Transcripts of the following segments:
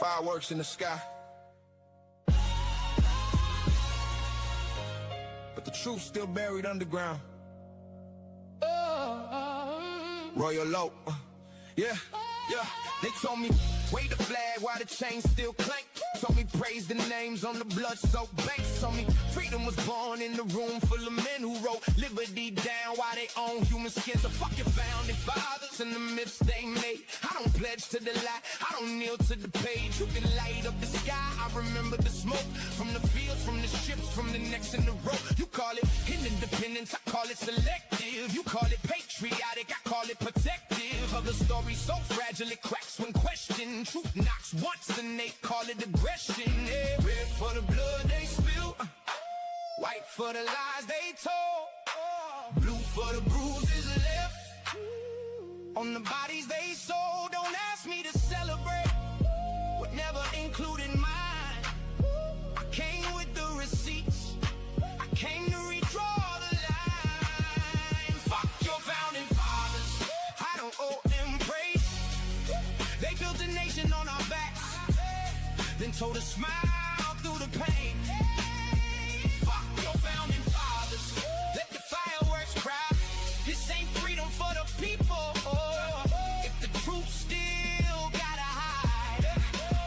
Fireworks in the sky, but the truth still buried underground. Royal Oak, yeah. They told me, wave the flag while the chains still clank. Told me praise the names on the blood-soaked banks. Told me freedom was born in the room full of men who wrote liberty down while they own human skins. So fuck your founding fathers and the myths they made. I don't pledge to the lie, I don't kneel to the page. You can light up the sky, I remember the smoke from the fields, from the ships, from the necks in the rope. You call it independence, I call it selective. You call it patriotic, I call it protective. Other stories so fragile it cracks when questioned. Truth knocks once and they call it aggression. Yeah. Red for the blood they spill, white for the lies they told, blue for the bruises left on the bodies they sold. Don't ask me to celebrate what never included mine. I came with the receipts, I came to redraw the line. Fuck your founding fathers, I don't owe them praise. They built a nation on our backs, then told us smile through the pain. Fuck your founding fathers, let the fireworks cry. This ain't freedom for the people. If the truth still gotta hide,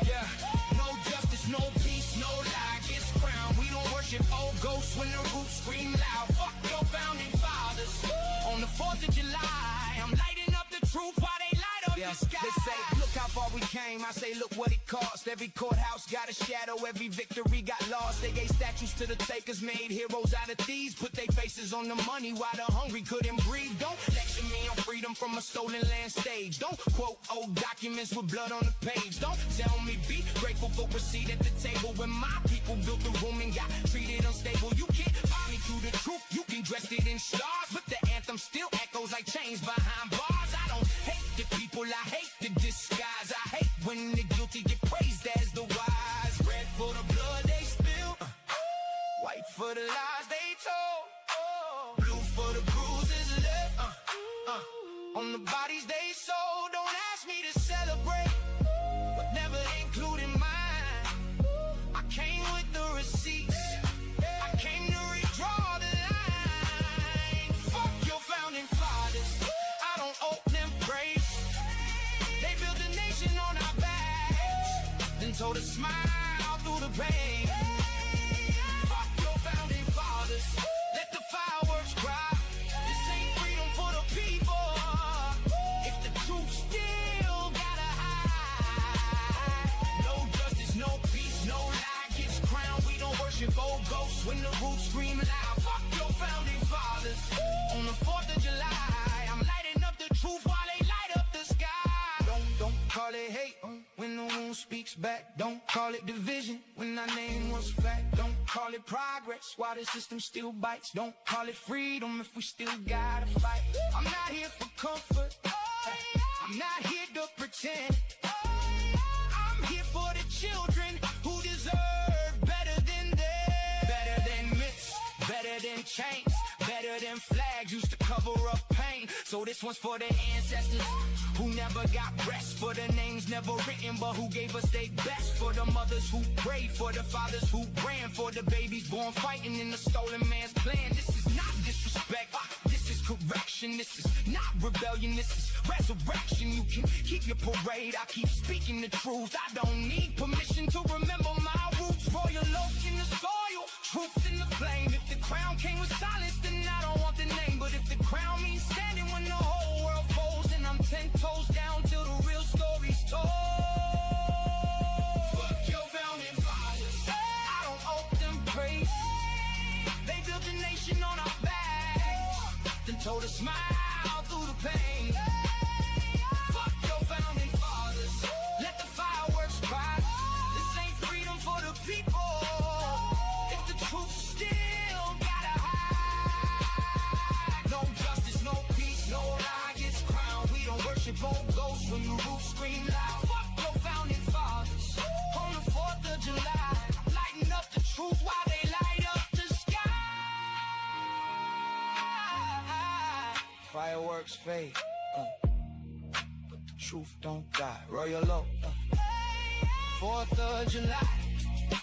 yeah. No justice, no peace, no lie gets crowned. We don't worship old ghosts when the roots scream loud. Fuck your founding fathers. On the 4th of July, I'm lighting up the truth while they light up the sky. They say, look how far we came. I say, look what it cost. Every courthouse got a shadow, every victory got lost. They gave statues to the takers, made heroes out of thieves. Put their faces on the money while the hungry couldn't breathe. Don't lecture me on freedom from a stolen land stage. Don't quote old documents with blood on the page. Don't tell me be grateful for a seat at the table when my people built the room and got treated unstable. You can't buy me through the truth, you can dress it in stars, but the anthem still echoes like chains behind bars. I don't hate the people, I hate the disguise. I hate when the guilty get praised as the wise. Red for the blood they spill, white for the lies they told, blue for the bruises left on the bodies they sold. Don't ask me to celebrate what never included mine. I came with the receipts, I came to redraw the line. Fuck your founding fathers, I don't owe them praise. They built a nation on our backs, then told us smile through the pain. Fuck your founding fathers, let the fireworks cry. This ain't freedom for the people. If the truth still gotta hide, no justice, no peace, no lie gets crowned. We don't worship old ghosts when the roots scream loud. Fuck your founding fathers. On the 4th of July, I'm lighting up the truth while they light up the sky. Don't call it hate when the wound speaks back. Don't call it division when our name was fact. Don't call it progress while the system still bites. Don't call it freedom if we still gotta fight. I'm not here for comfort, I'm not here to pretend. I'm here for the children who deserve better than this. Better than myths, better than chains, better than flags used to cover up pain. So this one's for the ancestors who never got rest, for the names never written but who gave us their best, for the mothers who prayed, for the fathers who ran, for the babies born fighting in the stolen man's plan. This is not disrespect, this is correction. This is not rebellion, this is resurrection. You can keep your parade, I keep speaking the truth. I don't need permission to remember my roots. Royal oak in the soil, truth in the flame. If the crown came with silence, then I don't want the name. But if the crown means standing when the whole world falls, then I'm 10 toes down till the real story's told. Fuck your founding fathers, I don't owe them praise. They built a nation on our backs, then told us smile through the pain. Fuck your founding fathers, let the fireworks cry. This ain't freedom for the people. If the truth still gotta hide, no justice, no peace, no lie gets crowned. We don't worship old ghosts when the roofs scream loud. Fuck your founding fathers. On the 4th of July, lighting up the truth while they light up the sky. Fireworks fade, but the truth don't die. Royal Oak. 4th of July.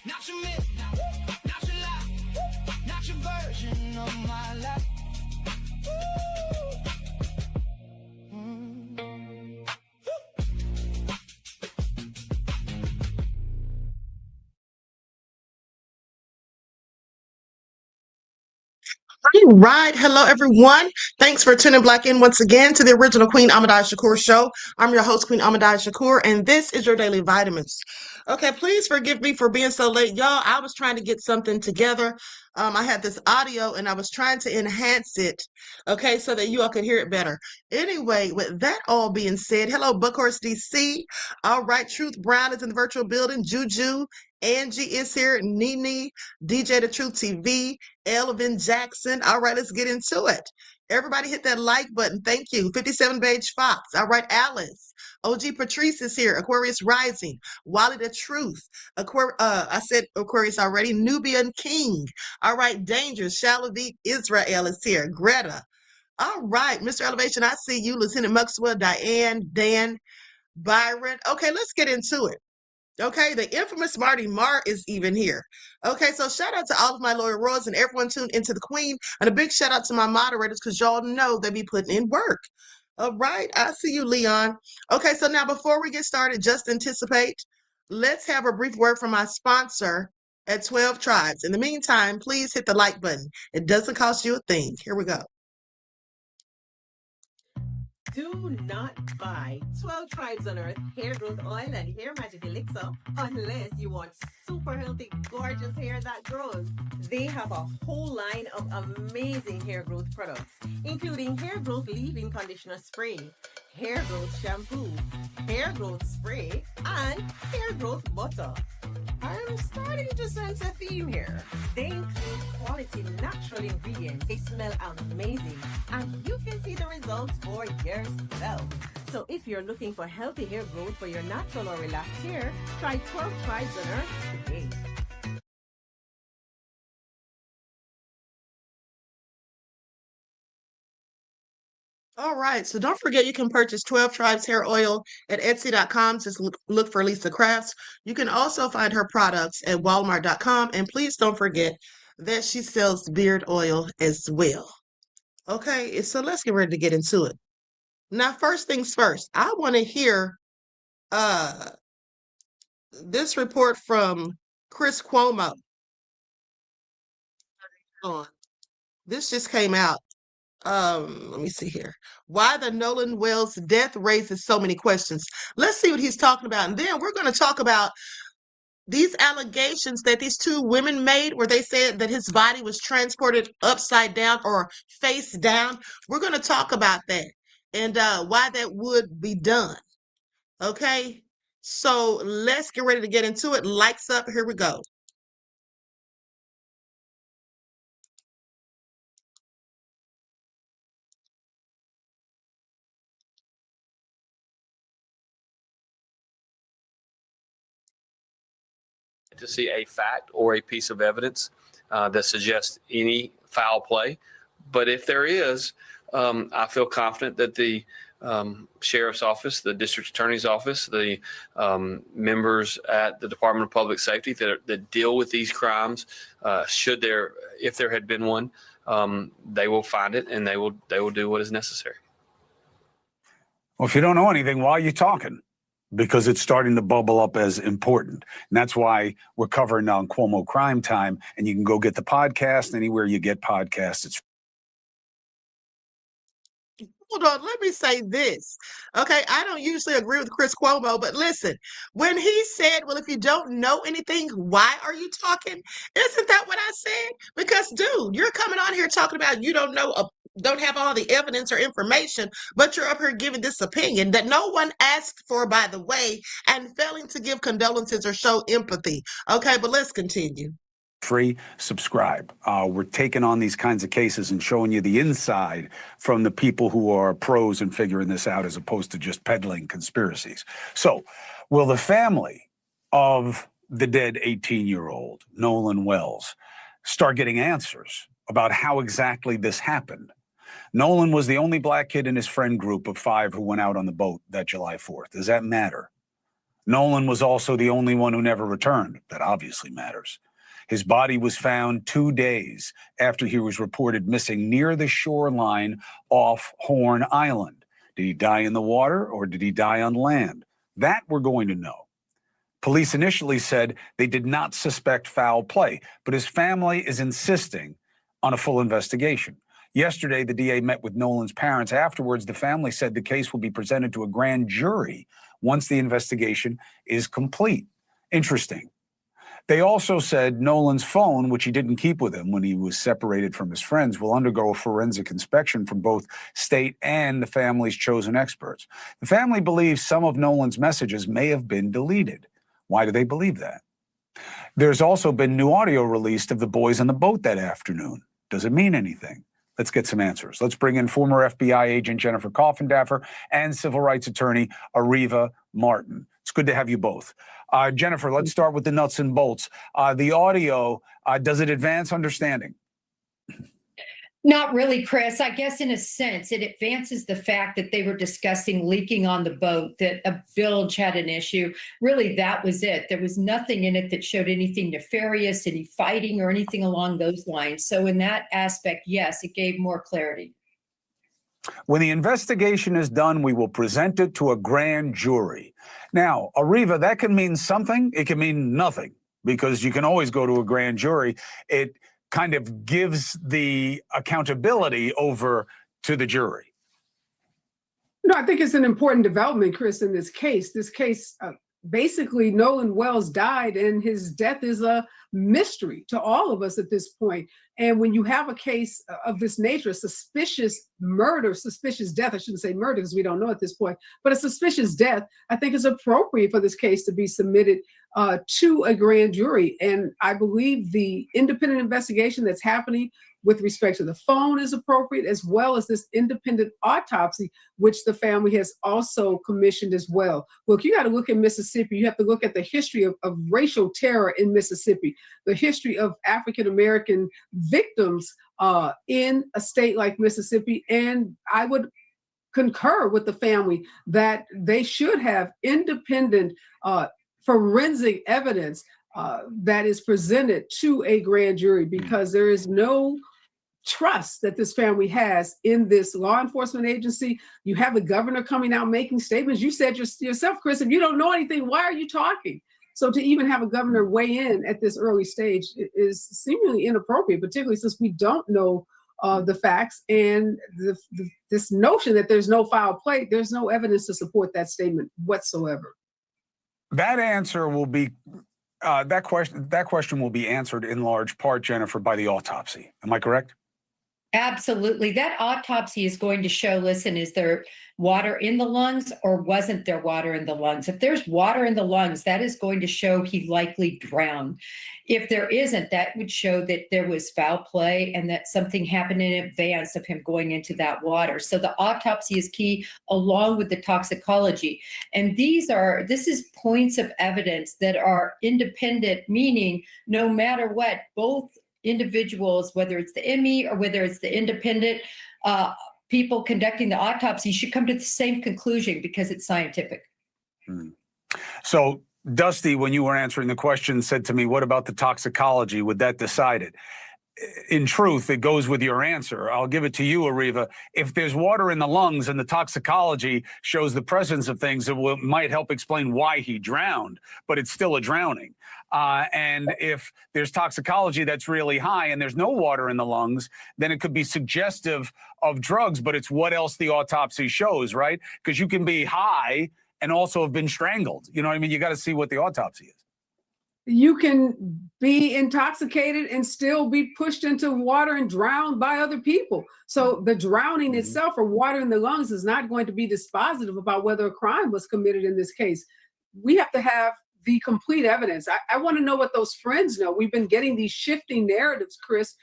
Not your midnight, not your lie, not your version of my life. All right. Hello, everyone. Thanks for tuning back in once again to the original Queen Ahmadiyyah Shakur show. I'm your host, Queen Ahmadiyyah Shakur, and this is your daily vitamins. Okay, please forgive me for being so late. Y'all, I was trying to get something together. I had this audio and I was trying to enhance it, okay, so that you all could hear it better. Anyway, with that all being said, hello, Buckhorse DC. All right, Truth Brown is in the virtual building. Juju, Angie is here. Nene, DJ The Truth TV. Elvin Jackson. All right, let's get into it. Everybody hit that like button. Thank you. 57 Beige Fox. All right, Alice. OG Patrice is here. Aquarius Rising. Wally the Truth. I said Aquarius already. Nubian King. All right, Dangerous. Shalavit Israel is here. Greta. All right, Mr. Elevation, I see you. Lieutenant Maxwell, Diane, Dan, Byron. Okay, let's get into it. Okay, the infamous Marty Marr is even here. Okay, so shout out to all of my loyal royals and everyone tuned into the Queen. And a big shout out to my moderators because y'all know they be putting in work. All right, I see you, Leon. Okay, so now before we get started, just anticipate. Let's have a brief word from my sponsor at 12 Tribes. In the meantime, please hit the like button. It doesn't cost you a thing. Here we go. Do not buy 12 Tribes on Earth hair growth oil and hair magic elixir unless you want super healthy, gorgeous hair that grows. They have a whole line of amazing hair growth products, including hair growth leave-in conditioner spray, hair growth shampoo, hair growth spray, and hair growth butter. I'm starting to sense a theme here. They include quality natural ingredients. They smell amazing, and you can see the results for yourself. So if you're looking for healthy hair growth for your natural or relaxed hair, try 12 Tribes on Earth today. All right, so don't forget you can purchase 12 Tribes hair oil at Etsy.com. Just look for Lisa Crafts. You can also find her products at Walmart.com. And please don't forget that she sells beard oil as well. Okay, so let's get ready to get into it. Now, first things first, I want to hear this report from Chris Cuomo. This just came out. Let me see here. Why the Nolan Wells death raises so many questions. Let's see what he's talking about. And then we're going to talk about these allegations that these two women made where they said that his body was transported upside down or face down. We're going to talk about that and why that would be done. Okay? So let's get ready to get into it. Lights up. Here we go. To see a fact or a piece of evidence that suggests any foul play. But if there is, I feel confident that the sheriff's office, the district attorney's office, the members at the Department of Public Safety that deal with these crimes, if there had been one, they will find it and they will do what is necessary. Well, if you don't know anything, why are you talking? Because it's starting to bubble up as important. And that's why we're covering on Cuomo Crime Time. And you can go get the podcast anywhere you get podcasts. Hold on, let me say this. Okay, I don't usually agree with Chris Cuomo, but listen, when he said, well, if you don't know anything, why are you talking? Isn't that what I said? Because, dude, you're coming on here talking about you don't know, don't have all the evidence or information, but you're up here giving this opinion that no one asked for, by the way, and failing to give condolences or show empathy. Okay, but let's continue. Free, subscribe. We're taking on these kinds of cases and showing you the inside from the people who are pros in figuring this out as opposed to just peddling conspiracies. So, will the family of the dead 18-year-old, Nolan Wells, start getting answers about how exactly this happened? Nolan was the only black kid in his friend group of 5 who went out on the boat that July 4th. Does that matter? Nolan was also the only one who never returned. That obviously matters. His body was found 2 days after he was reported missing near the shoreline off Horn Island. Did he die in the water or did he die on land? That we're going to know. Police initially said they did not suspect foul play, but his family is insisting on a full investigation. Yesterday, the DA met with Nolan's parents. Afterwards, the family said the case will be presented to a grand jury once the investigation is complete. Interesting. They also said Nolan's phone, which he didn't keep with him when he was separated from his friends, will undergo a forensic inspection from both state and the family's chosen experts. The family believes some of Nolan's messages may have been deleted. Why do they believe that? There's also been new audio released of the boys on the boat that afternoon. Does it mean anything? Let's get some answers. Let's bring in former FBI agent Jennifer Coffindaffer and civil rights attorney Ariva Martin. It's good to have you both. Jennifer, let's start with the nuts and bolts. The audio, does it advance understanding? Not really, Chris. I guess in a sense, it advances the fact that they were discussing leaking on the boat, that a bilge had an issue. Really, that was it. There was nothing in it that showed anything nefarious, any fighting or anything along those lines. So in that aspect, yes, it gave more clarity. When the investigation is done, we will present it to a grand jury. Now, Ariva, that can mean something. It can mean nothing, because you can always go to a grand jury. It kind of gives the accountability over to the jury. No, I think it's an important development, Chris, in this case. This case, basically, Nolan Wells died, and his death is a mystery to all of us at this point. And when you have a case of this nature, a suspicious murder, suspicious death, I shouldn't say murder because we don't know at this point, but a suspicious death, I think it's appropriate for this case to be submitted to a grand jury. And I believe the independent investigation that's happening with respect to the phone is appropriate, as well as this independent autopsy, which the family has also commissioned as well. Look, you got to look at Mississippi. You have to look at the history of racial terror in Mississippi, the history of African-American victims in a state like Mississippi. And I would concur with the family that they should have independent forensic evidence that is presented to a grand jury, because there is no trust that this family has in this law enforcement agency. You have the governor coming out making statements. You said yourself, Chris, if you don't know anything, why are you talking? So to even have a governor weigh in at this early stage is seemingly inappropriate, particularly since we don't know the facts, and this notion that there's no foul play, there's no evidence to support that statement whatsoever. That answer will be that question will be answered in large part, Jennifer, by the autopsy. Am I correct? Absolutely. That autopsy is going to show, listen, is there water in the lungs or wasn't there water in the lungs? If there's water in the lungs, that is going to show he likely drowned. If there isn't, that would show that there was foul play and that something happened in advance of him going into that water. So the autopsy is key, along with the toxicology. And this is points of evidence that are independent, meaning no matter what, both individuals, whether it's the ME or whether it's the independent people conducting the autopsy, should come to the same conclusion because it's scientific. So Dusty, when you were answering the question, said to me, what about the toxicology? Would that decide it? In truth, it goes with your answer. I'll give it to you, Ariva. If there's water in the lungs and the toxicology shows the presence of things, it might help explain why he drowned, but it's still a drowning. And if there's toxicology that's really high and there's no water in the lungs, then it could be suggestive of drugs, but it's what else the autopsy shows, right? Because you can be high and also have been strangled. You know what I mean? You got to see what the autopsy is. You can be intoxicated and still be pushed into water and drowned by other people. So the drowning itself or water in the lungs is not going to be dispositive about whether a crime was committed in this case. We have to have the complete evidence. I want to know what those friends know. We've been getting these shifting narratives, Chris,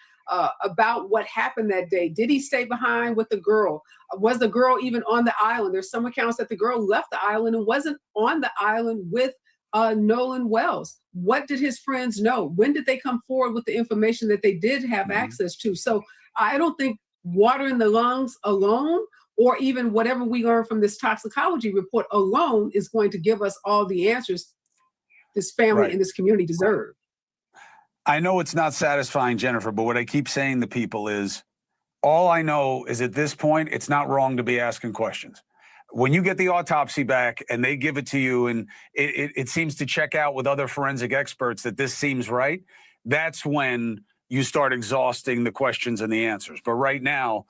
about what happened that day. Did he stay behind with the girl? Was the girl even on the island? There's some accounts that the girl left the island and wasn't on the island with Nolan Wells. What did his friends know? When did they come forward with the information that they did have access to? So I don't think water in the lungs alone or even whatever we learn from this toxicology report alone is going to give us all the answers this family and this community deserve. I know it's not satisfying, Jennifer, but what I keep saying to people is, all I know is at this point, it's not wrong to be asking questions. When you get the autopsy back and they give it to you and it seems to check out with other forensic experts that this seems right, that's when you start exhausting the questions and the answers. But right now,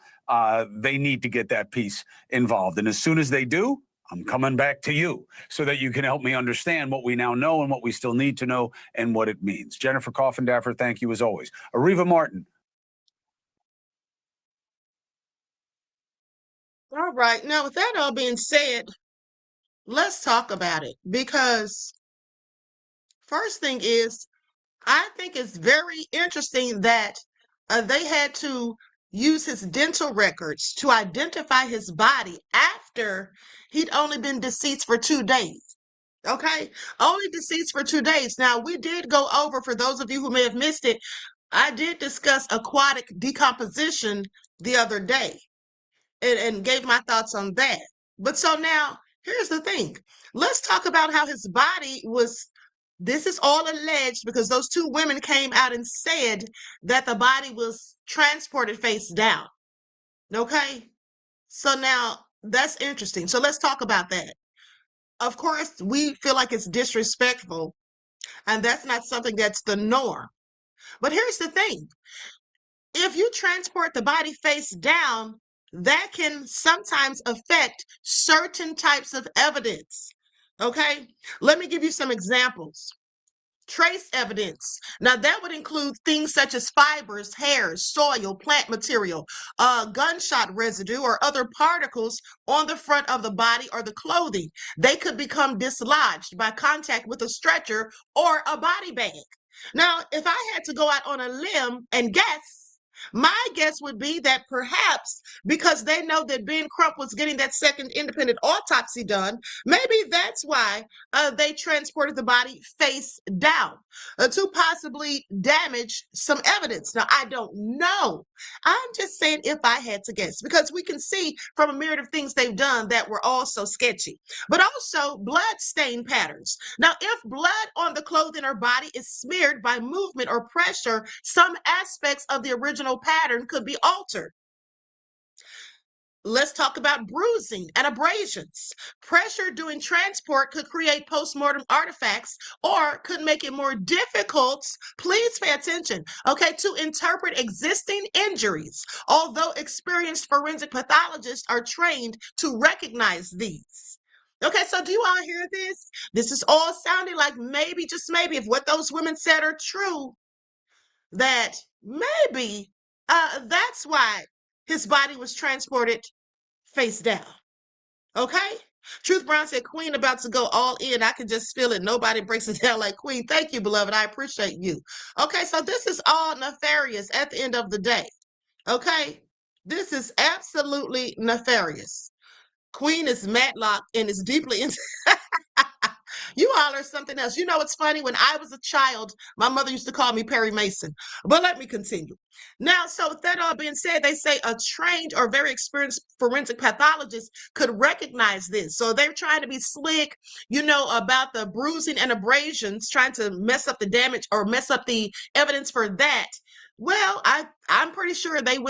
they need to get that piece involved. And as soon as they do, I'm coming back to you so that you can help me understand what we now know and what we still need to know and what it means. Jennifer Coffindaffer, thank you as always. Ariva Martin. All right. Now, with that all being said, let's talk about it, because first thing is, I think it's very interesting that they had to use his dental records to identify his body after he'd only been deceased for 2 days. Okay, only deceased for 2 days. Now, we did go over, for those of you who may have missed it, I did discuss aquatic decomposition the other day and gave my thoughts on that. But so now, here's the thing. Let's talk about how his body was. This is all alleged because those 2 women came out and said that the body was transported face down. Okay, so now that's interesting. So let's talk about that. Of course, we feel like it's disrespectful, and that's not something that's the norm. But here's the thing. If you transport the body face down, that can sometimes affect certain types of evidence. Okay, let me give you some examples. Trace evidence. Now, that would include things such as fibers, hairs, soil, plant material, gunshot residue, or other particles on the front of the body or the clothing. They could become dislodged by contact with a stretcher or a body bag. Now, if I had to go out on a limb and guess, my guess would be that perhaps because they know that Ben Crump was getting that second independent autopsy done, maybe that's why they transported the body face down to possibly damage some evidence. Now, I don't know. I'm just saying if I had to guess, because we can see from a myriad of things they've done that were also sketchy, but also blood stain patterns. Now, if blood on the clothing or body is smeared by movement or pressure, some aspects of the original pattern could be altered. Let's talk about bruising and abrasions. Pressure during transport could create postmortem artifacts or could make it more difficult, please pay attention, okay, to interpret existing injuries, although experienced forensic pathologists are trained to recognize these. Okay, so do you all hear this? This is all sounding like maybe, just maybe, if what those women said are true, that maybe that's why his body was transported face down. Okay? Truth Brown said, Queen about to go all in. I can just feel it. Nobody breaks it down like Queen. Thank you, beloved. I appreciate you. Okay, so this is all nefarious at the end of the day. Okay? This is absolutely nefarious. Queen is matlocked and is deeply into you all are something else. You know, it's funny. When I was a child, my mother used to call me Perry Mason. But let me continue. Now, so with that all being said, they say a trained or very experienced forensic pathologist could recognize this. So they're trying to be slick, you know, about the bruising and abrasions, trying to mess up the damage or mess up the evidence for that. Well, I'm pretty sure they had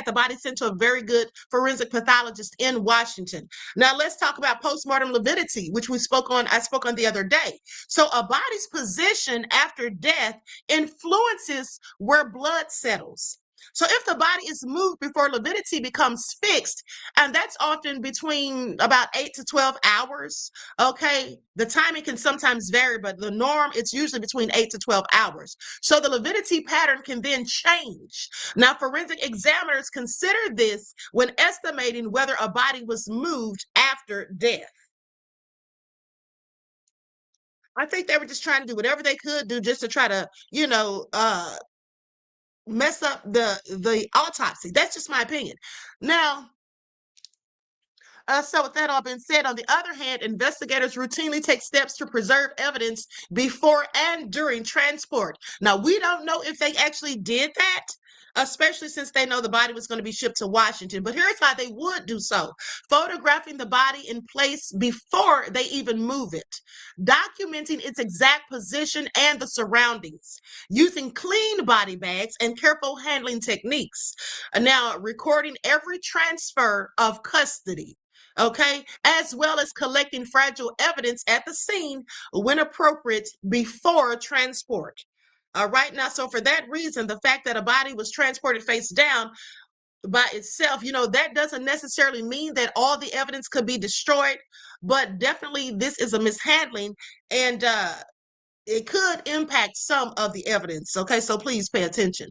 the body sent to a very good forensic pathologist in Washington. Now let's talk about postmortem lividity, which I spoke on the other day. So a body's position after death influences where blood settles. So if the body is moved before lividity becomes fixed, and that's often between about 8 to 12 hours, okay, the timing can sometimes vary, but the norm, it's usually between 8 to 12 hours. So the lividity pattern can then change. Now, forensic examiners consider this when estimating whether a body was moved after death. I think they were just trying to do whatever they could do just to try to, you know, mess up the autopsy. That's just my opinion. Now, so with that all being said, on the other hand, investigators routinely take steps to preserve evidence before and during transport. Now, we don't know if they actually did that. especially since they know the body was going to be shipped to Washington. But here's how they would do so: photographing the body in place before they even move it, documenting its exact position and the surroundings, using clean body bags and careful handling techniques. Now, recording every transfer of custody, okay, as well as collecting fragile evidence at the scene when appropriate before transport. All right, now, so for that reason, the fact that a body was transported face down by itself, that doesn't necessarily mean that all the evidence could be destroyed, but definitely this is a mishandling, and it could impact some of the evidence. Okay, so please pay attention.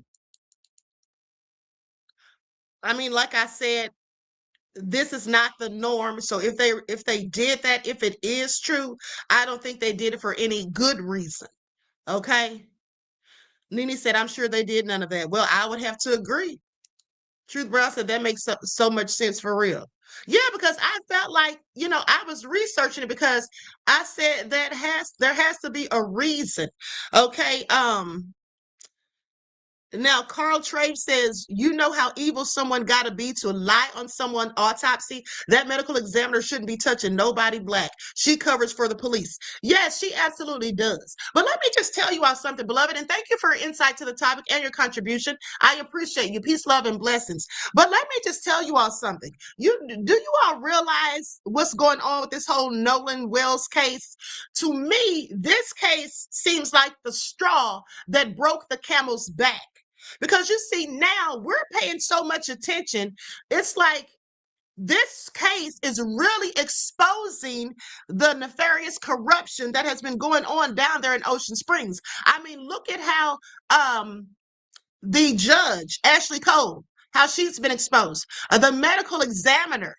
I mean, like I said, this is not the norm. So if they did that, if it is true, I don't think they did it for any good reason. Okay. Nene said, I'm sure they did none of that. Well, I would have to agree. Truth Brown said that makes so much sense for real. Yeah, because I felt like, I was researching it because I said there has to be a reason. Okay. Now, Carl Trave says, you know how evil someone got to be to lie on someone's autopsy? That medical examiner shouldn't be touching nobody black. She covers for the police. Yes, she absolutely does. But let me just tell you all something, beloved, and thank you for your insight to the topic and your contribution. I appreciate you. Peace, love, and blessings. But let me just tell you all something. Do you all realize what's going on with this whole Nolan Wells case? To me, this case seems like the straw that broke the camel's back. Because you see, now we're paying so much attention. It's like this case is really exposing the nefarious corruption that has been going on down there in Ocean Springs. I mean, look at how the judge, Ashley Cole, how she's been exposed. The medical examiner,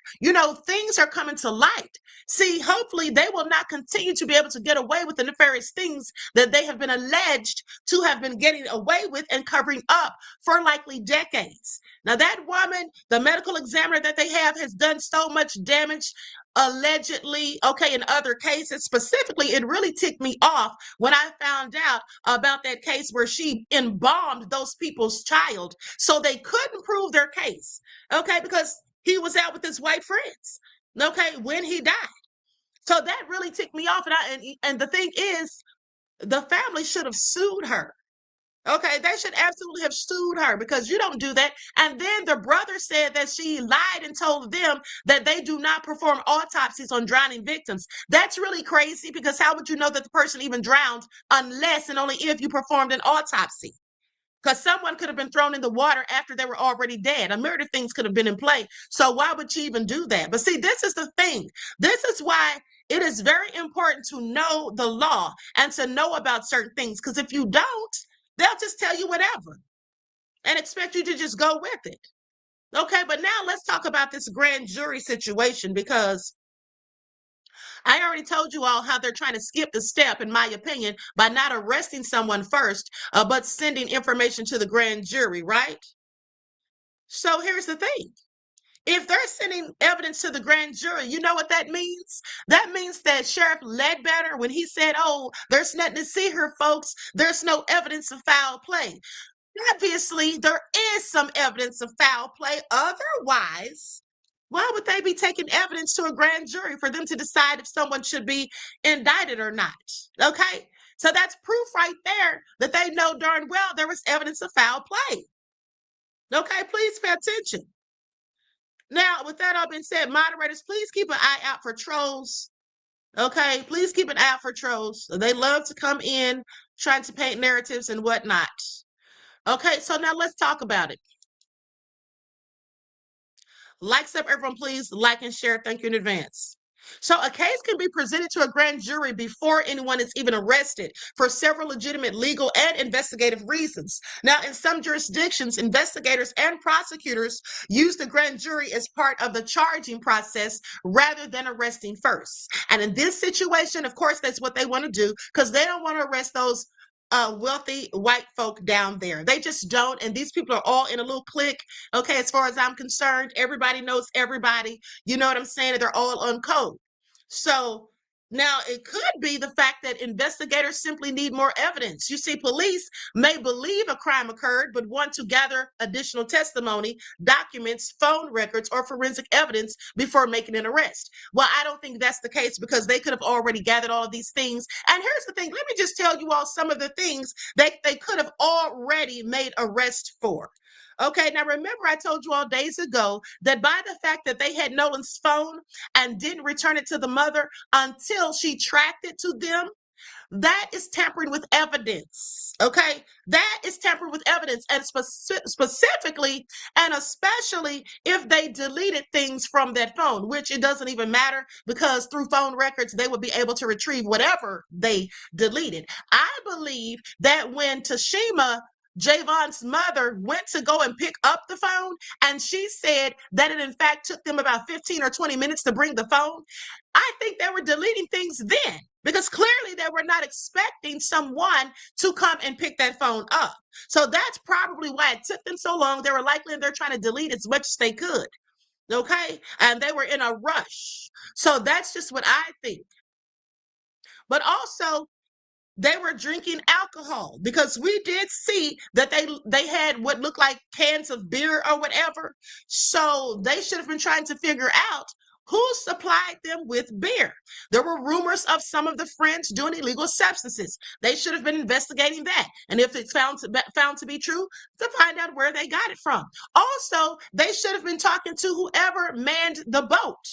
things are coming to light. See, hopefully they will not continue to be able to get away with the nefarious things that they have been alleged to have been getting away with and covering up for likely decades. Now, that woman, the medical examiner that they have, has done so much damage, allegedly, okay, in other cases. Specifically, it really ticked me off when I found out about that case where she embalmed those people's child so they couldn't prove their case, okay, because he was out with his white friends, okay, when he died. So that really ticked me off, and the thing is, the family should have sued her. Okay, they should absolutely have sued her because you don't do that. And then the brother said that she lied and told them that they do not perform autopsies on drowning victims. That's really crazy, because how would you know that the person even drowned unless and only if you performed an autopsy? Because someone could have been thrown in the water after they were already dead. A myriad of things could have been in play. So why would you even do that? But see, this is the thing. This is why it is very important to know the law and to know about certain things. Because if you don't, they'll just tell you whatever and expect you to just go with it. Okay, but now let's talk about this grand jury situation, because I already told you all how they're trying to skip the step, in my opinion, by not arresting someone first, but sending information to the grand jury, right? So here's the thing. If they're sending evidence to the grand jury, you know what that means? That means that Sheriff Ledbetter, when he said, oh, there's nothing to see here, folks, there's no evidence of foul play. Obviously, there is some evidence of foul play. Otherwise, why would they be taking evidence to a grand jury for them to decide if someone should be indicted or not? Okay, so that's proof right there that they know darn well there was evidence of foul play. Okay, please pay attention. Now, with that all being said, moderators, please keep an eye out for trolls. Okay, please keep an eye out for trolls. They love to come in trying to paint narratives and whatnot. Okay, so now let's talk about it. Likes up, everyone, please. Like and share. Thank you in advance. So a case can be presented to a grand jury before anyone is even arrested for several legitimate legal and investigative reasons. Now, in some jurisdictions, investigators and prosecutors use the grand jury as part of the charging process rather than arresting first. And in this situation, of course, that's what they want to do, because they don't want to arrest those wealthy white folk down there. They just don't. And these people are all in a little clique. Okay, as far as I'm concerned, everybody knows everybody. You know what I'm saying? They're all on code. So Now, it could be the fact that investigators simply need more evidence. You see, police may believe a crime occurred, but want to gather additional testimony, documents, phone records, or forensic evidence before making an arrest. Well, I don't think that's the case because they could have already gathered all of these things. And here's the thing, let me just tell you all some of the things that they could have already made arrests for. Okay, now remember I told you all days ago that by the fact that they had Nolan's phone and didn't return it to the mother until she tracked it to them, that is tampering with evidence. Okay, that is tampering with evidence, and specifically and especially if they deleted things from that phone, which it doesn't even matter because through phone records they would be able to retrieve whatever they deleted. I believe that when Tashima, Javon's mother, went to go and pick up the phone, and she said that it in fact took them about 15 or 20 minutes to bring the phone, I think they were deleting things then because clearly they were not expecting someone to come and pick that phone up. So that's probably why it took them so long. They were likely they're trying to delete as much as they could. Okay. And they were in a rush. So that's just what I think. But also, they were drinking alcohol because we did see that they had what looked like cans of beer or whatever. So they should have been trying to figure out who supplied them with beer. There were rumors of some of the friends doing illegal substances. They should have been investigating that. And if it's found to be true, to find out where they got it from. Also, they should have been talking to whoever manned the boat.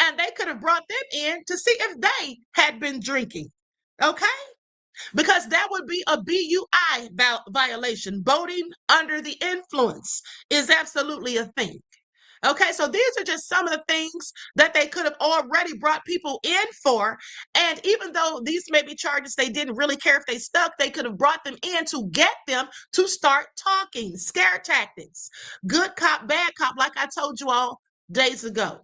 And they could have brought them in to see if they had been drinking. Okay? Because that would be a BUI violation. Boating under the influence is absolutely a thing. Okay, so these are just some of the things that they could have already brought people in for. And even though these may be charges they didn't really care if they stuck, they could have brought them in to get them to start talking. Scare tactics. Good cop, bad cop, like I told you all days ago.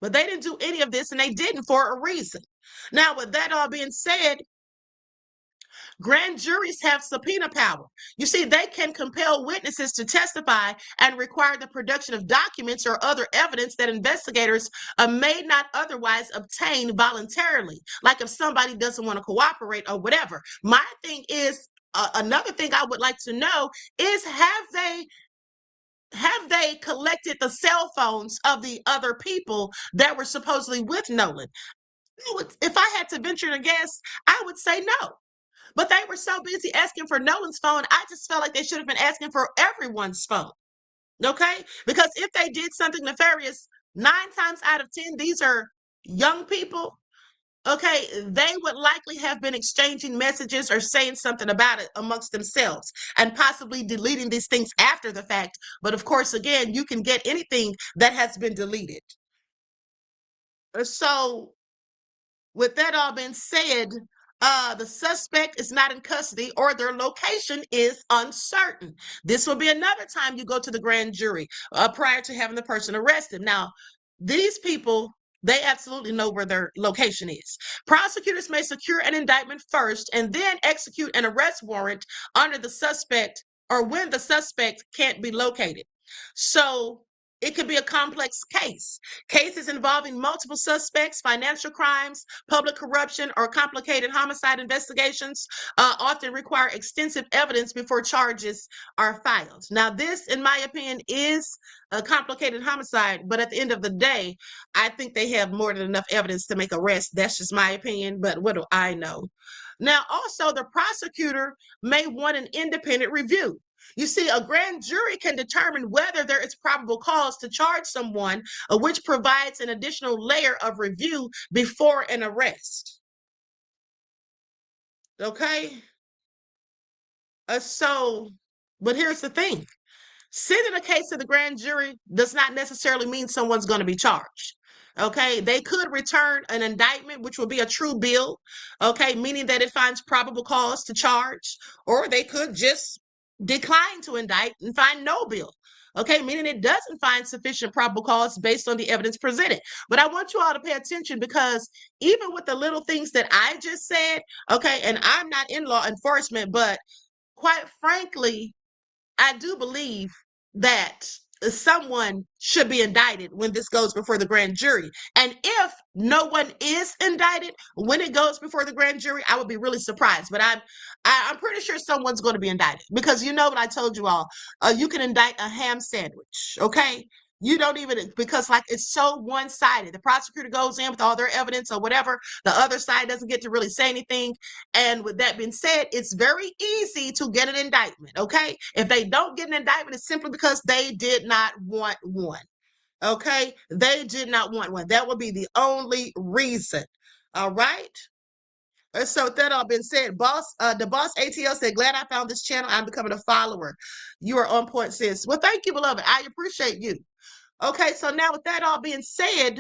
But they didn't do any of this, and they didn't for a reason. Now, with that all being said, grand juries have subpoena power. You see, they can compel witnesses to testify and require the production of documents or other evidence that investigators may not otherwise obtain voluntarily. Like if somebody doesn't want to cooperate or whatever. My thing is, another thing I would like to know is have they collected the cell phones of the other people that were supposedly with Nolan? If I had to venture to guess, I would say no. But they were so busy asking for Nolan's phone, I just felt like they should have been asking for everyone's phone. Okay? Because if they did something nefarious, 9 times out of 10, these are young people. Okay, they would likely have been exchanging messages or saying something about it amongst themselves and possibly deleting these things after the fact. But of course, again, you can get anything that has been deleted. So, with that all being said, the suspect is not in custody or their location is uncertain. This will be another time you go to the grand jury prior to having the person arrested. Now, these people, they absolutely know where their location is. Prosecutors may secure an indictment first and then execute an arrest warrant under the suspect or when the suspect can't be located. So it could be a complex case. Cases involving multiple suspects, financial crimes, public corruption, or complicated homicide investigations often require extensive evidence before charges are filed. Now, this, in my opinion, is a complicated homicide, but at the end of the day, I think they have more than enough evidence to make arrests. That's just my opinion, but what do I know? Now, also, the prosecutor may want an independent review. You see, a grand jury can determine whether there is probable cause to charge someone, which provides an additional layer of review before an arrest. Okay? But here's the thing. Sending a case to the grand jury does not necessarily mean someone's going to be charged. Okay, they could return an indictment, which will be a true bill, okay, meaning that it finds probable cause to charge, or they could just decline to indict and find no bill, okay, meaning it doesn't find sufficient probable cause based on the evidence presented. But I want you all to pay attention because even with the little things that I just said, okay, and I'm not in law enforcement, but quite frankly, I do believe that someone should be indicted when this goes before the grand jury. And if no one is indicted when it goes before the grand jury, I would be really surprised. But I'm pretty sure someone's going to be indicted, because you know what I told you all. You can indict a ham sandwich, okay? You don't even, because like it's so one-sided. The prosecutor goes in with all their evidence or whatever. The other side doesn't get to really say anything. And with that being said, it's very easy to get an indictment, okay? If they don't get an indictment, it's simply because they did not want one, okay? They did not want one. That would be the only reason, all right? So with that all been said, the boss ATL said, glad I found this channel. I'm becoming a follower. You are on point, sis. Well, thank you, beloved. I appreciate you. Okay, so now with that all being said,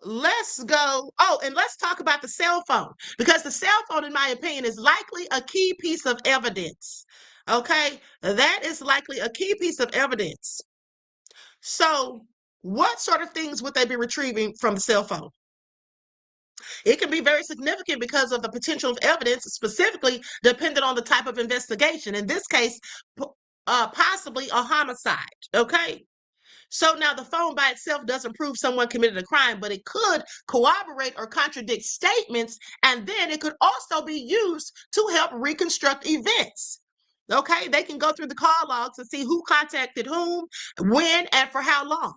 let's go. Oh, and let's talk about the cell phone, because the cell phone, in my opinion, is likely a key piece of evidence. Okay, that is likely a key piece of evidence. So what sort of things would they be retrieving from the cell phone? It can be very significant because of the potential of evidence, specifically depending on the type of investigation. In this case, possibly a homicide, okay? So now the phone by itself doesn't prove someone committed a crime, but it could corroborate or contradict statements, and then it could also be used to help reconstruct events. Okay, they can go through the call logs and see who contacted whom, when, and for how long.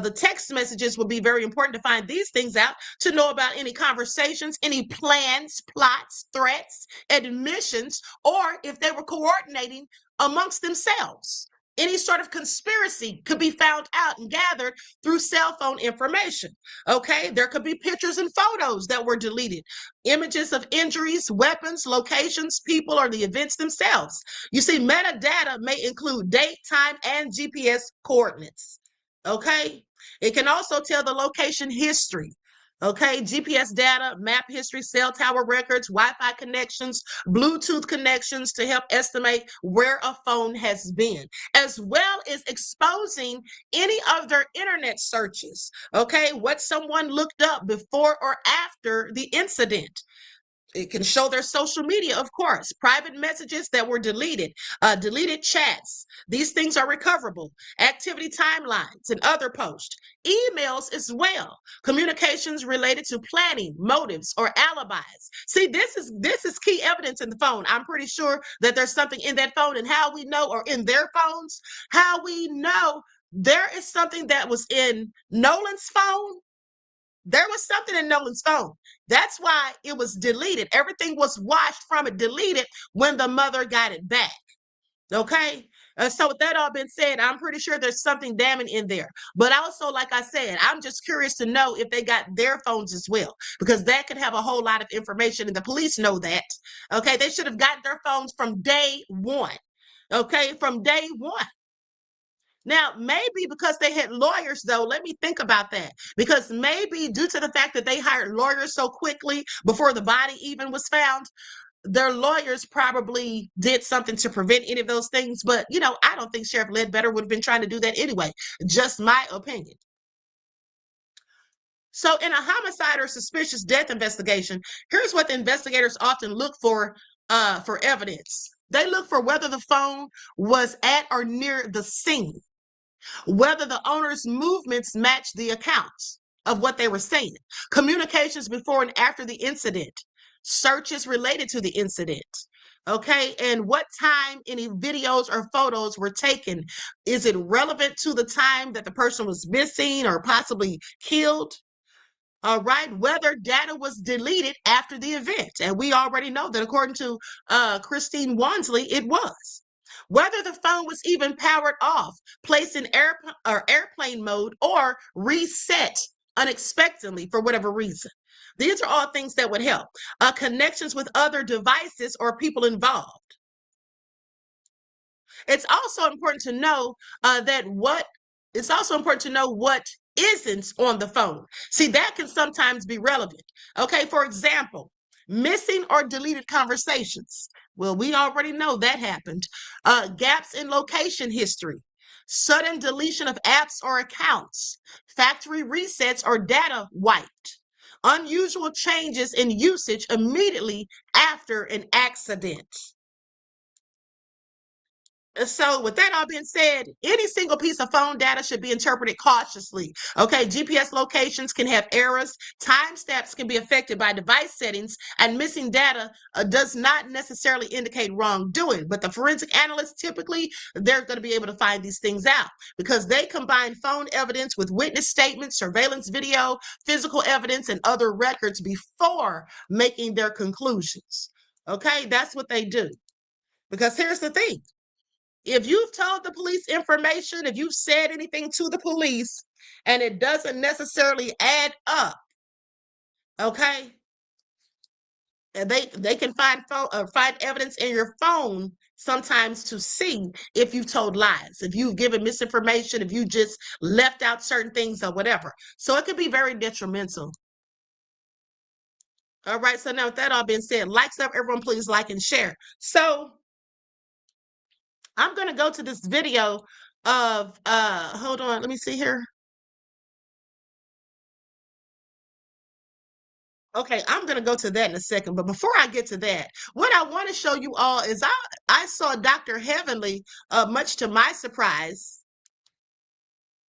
The text messages will be very important to find these things out, to know about any conversations, any plans, plots, threats, admissions, or if they were coordinating amongst themselves. Any sort of conspiracy could be found out and gathered through cell phone information. Okay, there could be pictures and photos that were deleted, images of injuries, weapons, locations, people, or the events themselves. You see, metadata may include date, time, and GPS coordinates. Okay, it can also tell the location history. Okay, GPS data, map history, cell tower records, Wi-Fi connections, Bluetooth connections to help estimate where a phone has been, as well as exposing any of their internet searches. Okay, what someone looked up before or after the incident. It can show their social media, of course, private messages that were deleted, deleted chats. These things are recoverable. Activity timelines and other posts. Emails as well. Communications related to planning, motives, or alibis. See, this is key evidence in the phone. I'm pretty sure that there's something in that phone, and how we know, or in their phones, how we know there is something that was in Nolan's phone. There was something in Nolan's phone. That's why it was deleted. Everything was washed from it, deleted when the mother got it back. Okay? So with that all been said, I'm pretty sure there's something damning in there. But also, like I said, I'm just curious to know if they got their phones as well, because that could have a whole lot of information, and the police know that. Okay? They should have gotten their phones from day one. Okay? From day one. Now, maybe because they had lawyers, though, let me think about that. Because maybe due to the fact that they hired lawyers so quickly before the body even was found, their lawyers probably did something to prevent any of those things. But, you know, I don't think Sheriff Ledbetter would have been trying to do that anyway. Just my opinion. So in a homicide or suspicious death investigation, here's what the investigators often look for evidence. They look for whether the phone was at or near the scene, whether the owner's movements match the accounts of what they were saying, communications before and after the incident, searches related to the incident, okay, and what time any videos or photos were taken. Is it relevant to the time that the person was missing or possibly killed? All right, whether data was deleted after the event. And we already know that according to Christine Wansley, it was. Whether the phone was even powered off, placed in airplane mode, or reset unexpectedly for whatever reason. These are all things that would help. Connections with other devices or people involved. It's also important to know what isn't on the phone. See, that can sometimes be relevant. Okay, for example, missing or deleted conversations. Well, we already know that happened. Gaps in location history, sudden deletion of apps or accounts, factory resets or data wiped, unusual changes in usage immediately after an accident. So with that all being said, any single piece of phone data should be interpreted cautiously. Okay, GPS locations can have errors, timestamps can be affected by device settings, and missing data does not necessarily indicate wrongdoing. But the forensic analysts, typically, they're going to be able to find these things out because they combine phone evidence with witness statements, surveillance video, physical evidence, and other records before making their conclusions. Okay, that's what they do. Because here's the thing. If you've told the police information, if you've said anything to the police and it doesn't necessarily add up, okay, and they can find evidence in your phone sometimes to see if you've told lies, if you've given misinformation, if you just left out certain things or whatever. So it could be very detrimental. All right, so now with that all being said, likes up, everyone please like and share. So I'm going to go to this video of, hold on, let me see here. Okay, I'm going to go to that in a second. But before I get to that, what I want to show you all is I saw Dr. Heavenly, much to my surprise.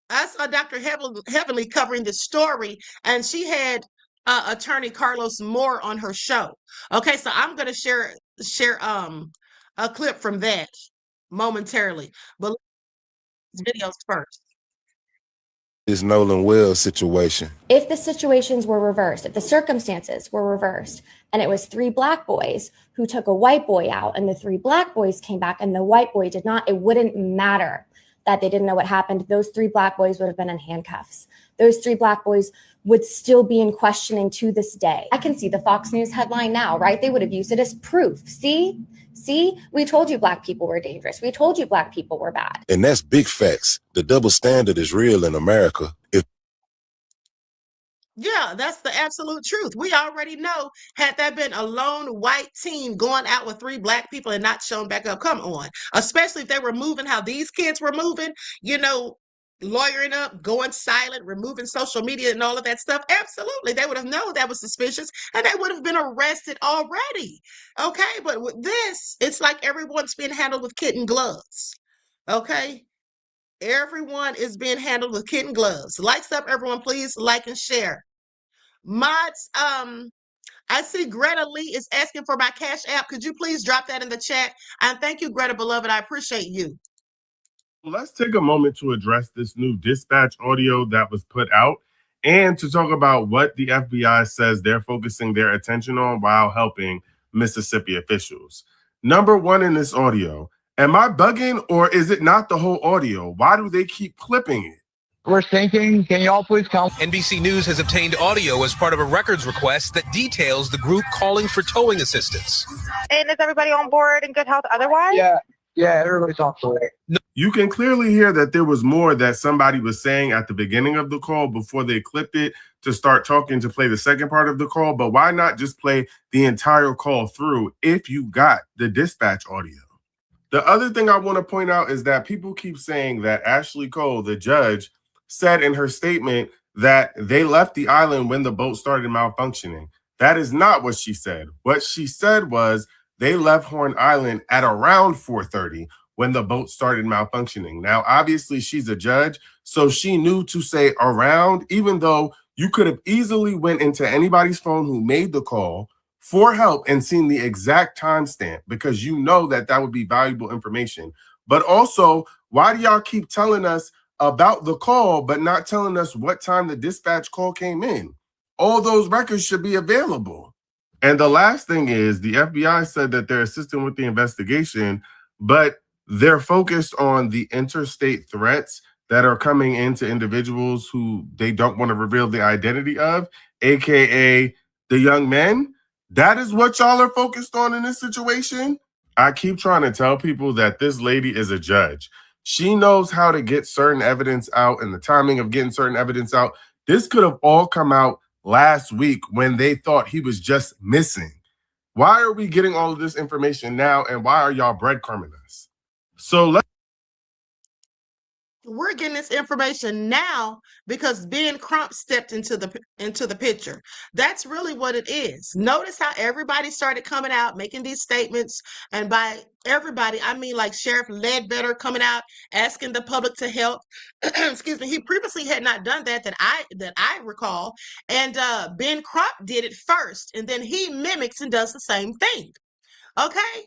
I saw Dr. Heavenly covering the story, and she had attorney Carlos Moore on her show. Okay, so I'm going to share a clip from that momentarily. But videos first. This Nolan Wells situation. If the situations were reversed, if the circumstances were reversed, and it was 3 black boys who took a white boy out and the 3 black boys came back and the white boy did not, it wouldn't matter that they didn't know what happened. Those 3 black boys would have been in handcuffs. Those 3 black boys would still be in questioning to this day. I can see the Fox News headline now, right? They would have used it as proof. See, we told you black people were dangerous. We told you black people were bad. And that's big facts. The double standard is real in America. Yeah, that's the absolute truth. We already know, had that been a lone white teen going out with 3 black people and not shown back up, come on. Especially if they were moving how these kids were moving, lawyering up, going silent, removing social media and all of that stuff. Absolutely. They would have known that was suspicious and they would have been arrested already. Okay, but with this, it's like everyone's being handled with kitten gloves. Okay? Everyone is being handled with kitten gloves. Likes up, everyone, please like and share. Mods, I see Greta Lee is asking for my Cash App. Could you please drop that in the chat? And thank you, Greta, beloved. I appreciate you. Let's take a moment to address this new dispatch audio that was put out and to talk about what the FBI says they're focusing their attention on while helping Mississippi officials. Number 1 in this audio, am I bugging or is it not the whole audio? Why do they keep clipping it? We're thinking, can you all please come? NBC News has obtained audio as part of a records request that details the group calling for towing assistance. And is everybody on board in good health otherwise? Yeah, everybody's on board. You can clearly hear that there was more that somebody was saying at the beginning of the call before they clipped it to start talking to play the second part of the call. But why not just play the entire call through if you got the dispatch audio? The other thing I want to point out is that people keep saying that Ashley Cole, the judge, said in her statement that they left the island when the boat started malfunctioning. That is not what she said. What she said was they left Horn Island at around 4:30 when the boat started malfunctioning. Now, obviously, she's a judge, so she knew to say around, even though you could have easily went into anybody's phone who made the call for help and seen the exact timestamp because you know that would be valuable information. But also, why do y'all keep telling us about the call, but not telling us what time the dispatch call came in? All those records should be available. And the last thing is the FBI said that they're assisting with the investigation, but they're focused on the interstate threats that are coming into individuals who they don't want to reveal the identity of, AKA the young men. That is what y'all are focused on in this situation. I keep trying to tell people that this lady is a judge. She knows how to get certain evidence out and the timing of getting certain evidence out. This could have all come out last week when they thought he was just missing. Why are we getting all of this information now? And why are y'all breadcrumbing us? So We're getting this information now because Ben Crump stepped into the picture. That's really what it is. Notice how everybody started coming out making these statements, and by everybody I mean like Sheriff Ledbetter coming out asking the public to help. Excuse me. He previously had not done that I recall, and Ben Crump did it first, and then he mimics and does the same thing. Okay.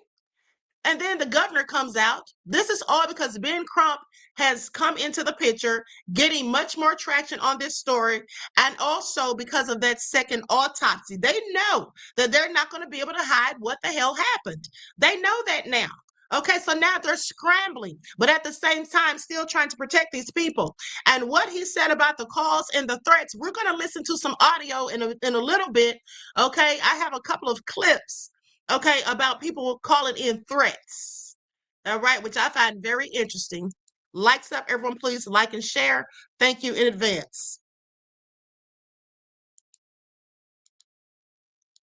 And then the governor comes out. This is all because Ben Crump has come into the picture, getting much more traction on this story. And also because of that second autopsy. They know that they're not going to be able to hide what the hell happened. They know that now. Okay, so now they're scrambling, but at the same time, still trying to protect these people. And what he said about the calls and the threats, we're going to listen to some audio in a little bit. Okay, I have a couple of clips, okay, about people calling in threats. All right, which I find very interesting. Likes up, everyone, please like and share. Thank you in advance.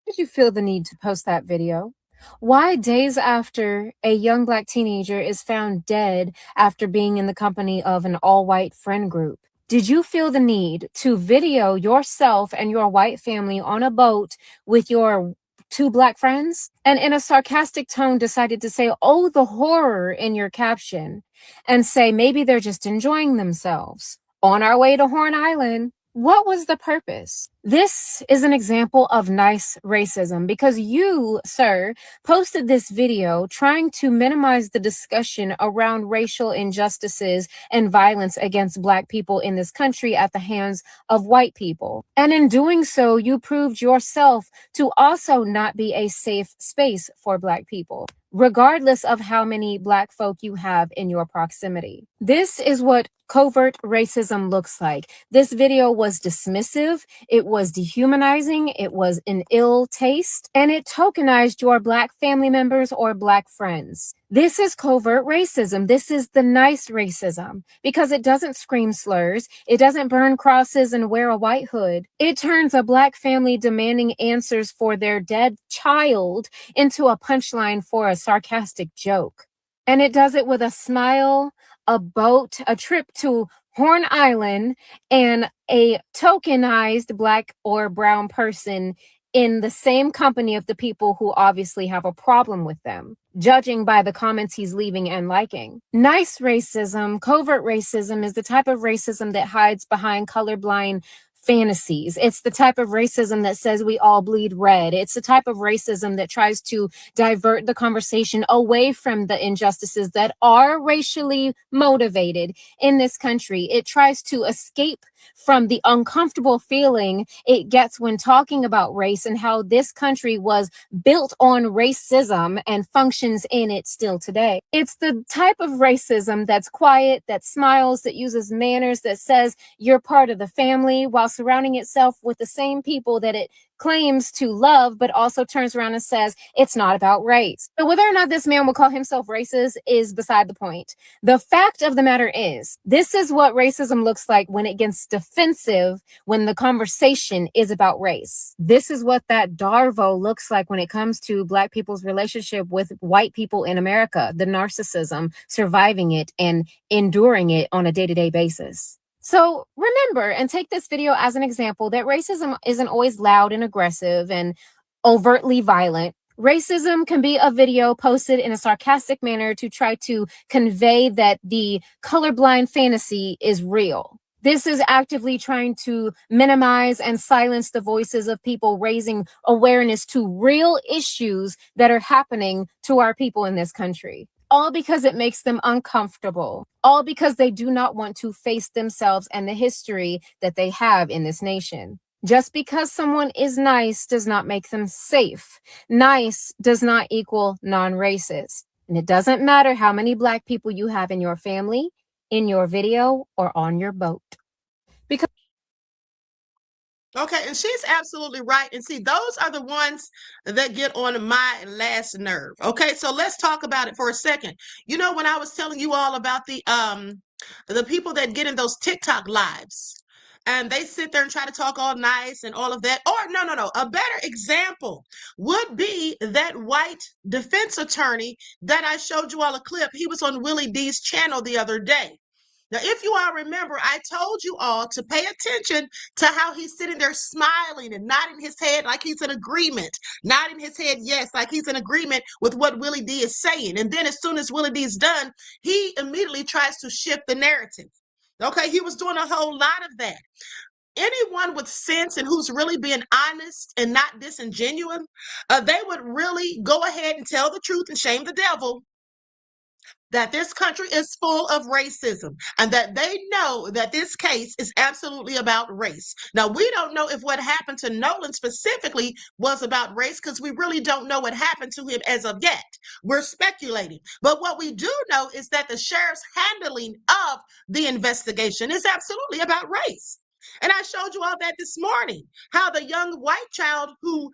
Did you feel the need to post that video? Why, days after a young Black teenager is found dead after being in the company of an all-white friend group? Did you feel the need to video yourself and your white family on a boat with your 2 Black friends? And in a sarcastic tone decided to say, "Oh, the horror," in your caption, and say maybe they're just enjoying themselves on our way to Horn Island. What was the purpose? This is an example of nice racism because you, sir, posted this video trying to minimize the discussion around racial injustices and violence against Black people in this country at the hands of white people. And in doing so, you proved yourself to also not be a safe space for Black people, regardless of how many Black folk you have in your proximity. This is what covert racism looks like. This video was dismissive, it was dehumanizing, it was in ill taste, and it tokenized your Black family members or Black friends. This is covert racism. This is the nice racism because it doesn't scream slurs. It doesn't burn crosses and wear a white hood. It turns a Black family demanding answers for their dead child into a punchline for a sarcastic joke. And it does it with a smile, a boat, a trip to Horn Island, and a tokenized Black or brown person in the same company of the people who obviously have a problem with them, judging by the comments he's leaving and liking. Nice racism, covert racism, is the type of racism that hides behind colorblind fantasies. It's the type of racism that says we all bleed red. It's the type of racism that tries to divert the conversation away from the injustices that are racially motivated in this country. It tries to escape from the uncomfortable feeling it gets when talking about race and how this country was built on racism and functions in it still today. It's the type of racism that's quiet, that smiles, that uses manners, that says you're part of the family while surrounding itself with the same people that it claims to love, but also turns around and says it's not about race. But whether or not this man will call himself racist is beside the point. The fact of the matter is, this is what racism looks like when it gets defensive, when the conversation is about race. This is what that Darvo looks like when it comes to Black people's relationship with white people in America, the narcissism, surviving it and enduring it on a day-to-day basis. So remember and take this video as an example that racism isn't always loud and aggressive and overtly violent. Racism can be a video posted in a sarcastic manner to try to convey that the colorblind fantasy is real. This is actively trying to minimize and silence the voices of people raising awareness to real issues that are happening to our people in this country. All because it makes them uncomfortable. All because they do not want to face themselves and the history that they have in this nation. Just because someone is nice does not make them safe. Nice does not equal non-racist. And it doesn't matter how many Black people you have in your family, in your video, or on your boat. Because Okay, and she's absolutely right. And see, those are the ones that get on my last nerve. Okay, so let's talk about it for a second. You know, when I was telling you all about the people that get in those TikTok lives and they sit there and try to talk all nice and all of that. Or no. A better example would be that white defense attorney that I showed you all a clip. He was on Willie D's channel the other day. Now, if you all remember, I told you all to pay attention to how he's sitting there smiling and nodding his head like he's in agreement, nodding his head yes, like he's in agreement with what Willie D is saying. And then as soon as Willie D is done, he immediately tries to shift the narrative. Okay, he was doing a whole lot of that. Anyone with sense and who's really being honest and not disingenuous, they would really go ahead and tell the truth and shame the devil that this country is full of racism and that they know that this case is absolutely about race. Now, we don't know if what happened to Nolan specifically was about race because we really don't know what happened to him as of yet. We're speculating. But what we do know is that the sheriff's handling of the investigation is absolutely about race. And I showed you all that this morning, how the young white child who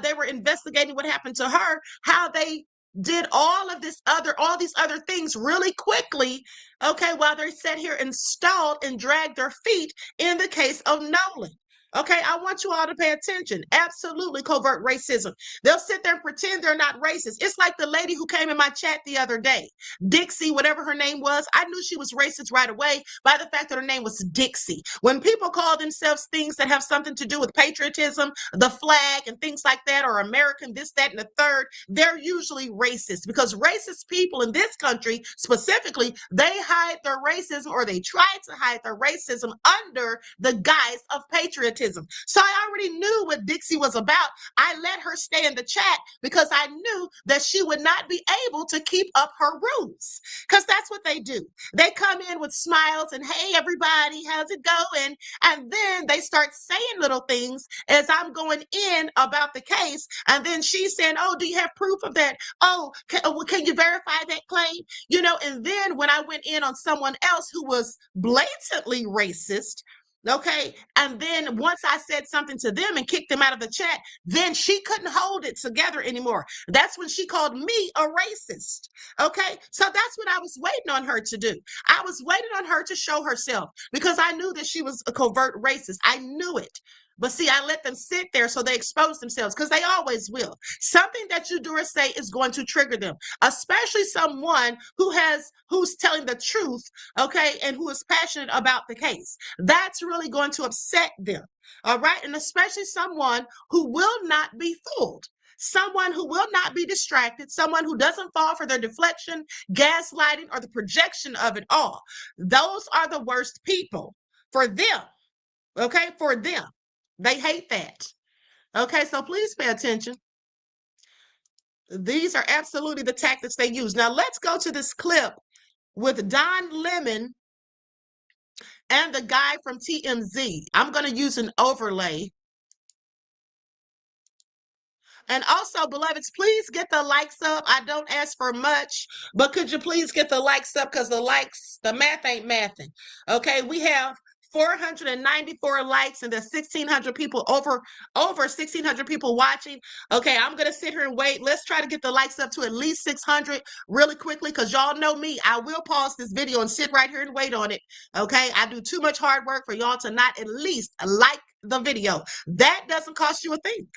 they were investigating what happened to her, how they did all these other things really quickly, okay, while they sat here and stalled and dragged their feet in the case of Nolan. Okay, I want you all to pay attention. Absolutely covert racism. They'll sit there and pretend they're not racist. It's like the lady who came in my chat the other day, Dixie, whatever her name was. I knew she was racist right away by the fact that her name was Dixie. When people call themselves things that have something to do with patriotism, the flag, and things like that, or American, this, that, and the third, they're usually racist because racist people in this country specifically, they hide their racism or they try to hide their racism under the guise of patriotism. So I already knew what Dixie was about. I let her stay in the chat because I knew that she would not be able to keep up her rules because that's what they do. They come in with smiles and, hey, everybody, how's it going? And then they start saying little things as I'm going in about the case. And then she's saying, oh, do you have proof of that? Oh, can you verify that claim? You know, and then when I went in on someone else who was blatantly racist, okay, and then once I said something to them and kicked them out of the chat, then she couldn't hold it together anymore. That's when she called me a racist. Okay, so that's what I was waiting on her to do. I was waiting on her to show herself because I knew that she was a covert racist. I knew it. But see, I let them sit there so they expose themselves because they always will. Something that you do or say is going to trigger them, especially someone who's telling the truth, okay, and who is passionate about the case. That's really going to upset them, all right? And especially someone who will not be fooled. Someone who will not be distracted, someone who doesn't fall for their deflection, gaslighting, or the projection of it all. Those are the worst people for them, okay, for them. They hate that. Okay, so please pay attention. These are absolutely the tactics they use. Now let's go to this clip with Don Lemon and the guy from TMZ. I'm going to use an overlay. And also, beloveds, please get the likes up. I don't ask for much, but could you please get the likes up because the math ain't mathing. Okay, we have 494 likes and there's 1,600 people, over 1,600 people watching. Okay, I'm going to sit here and wait. Let's try to get the likes up to at least 600 really quickly because y'all know me. I will pause this video and sit right here and wait on it. Okay, I do too much hard work for y'all to not at least like the video. That doesn't cost you a thing.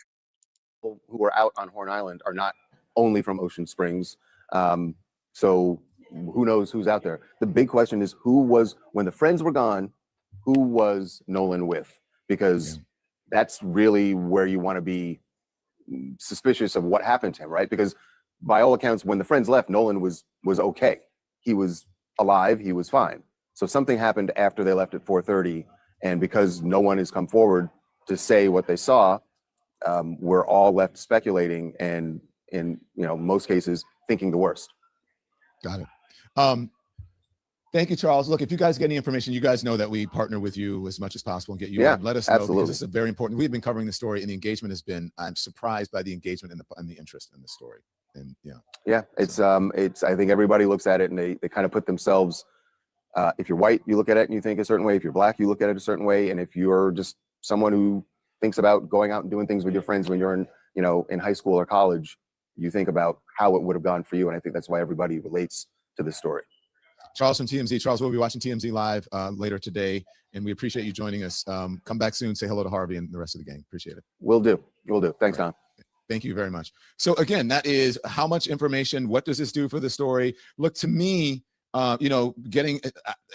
Who are out on Horn Island are not only from Ocean Springs. So who knows who's out there? The big question is when the friends were gone, who was Nolan with? Because that's really where you want to be suspicious of what happened to him, right? Because by all accounts, when the friends left, Nolan was okay. He was alive, he was fine. So something happened after they left at 4:30, and because no one has come forward to say what they saw, we're all left speculating and in most cases thinking the worst. Got it. Thank you, Charles. Look, if you guys get any information, you guys know that we partner with you as much as possible and get you on. Let us know absolutely. Because this is very important. We've been covering the story and the engagement has been, I'm surprised by the engagement and the interest in the story. And it's I think everybody looks at it and they kind of put themselves, if you're white, you look at it and you think a certain way. If you're black, you look at it a certain way. And if you're just someone who thinks about going out and doing things with your friends when you're in high school or college, you think about how it would have gone for you. And I think that's why everybody relates to this story. Charles from TMZ. Charles, we'll be watching TMZ live later today, and we appreciate you joining us. Come back soon. Say hello to Harvey and the rest of the gang. Appreciate it. Will do. Thanks, Don. Thank you very much. So again, that is how much information. What does this do for the story? Look, to me, You know, getting,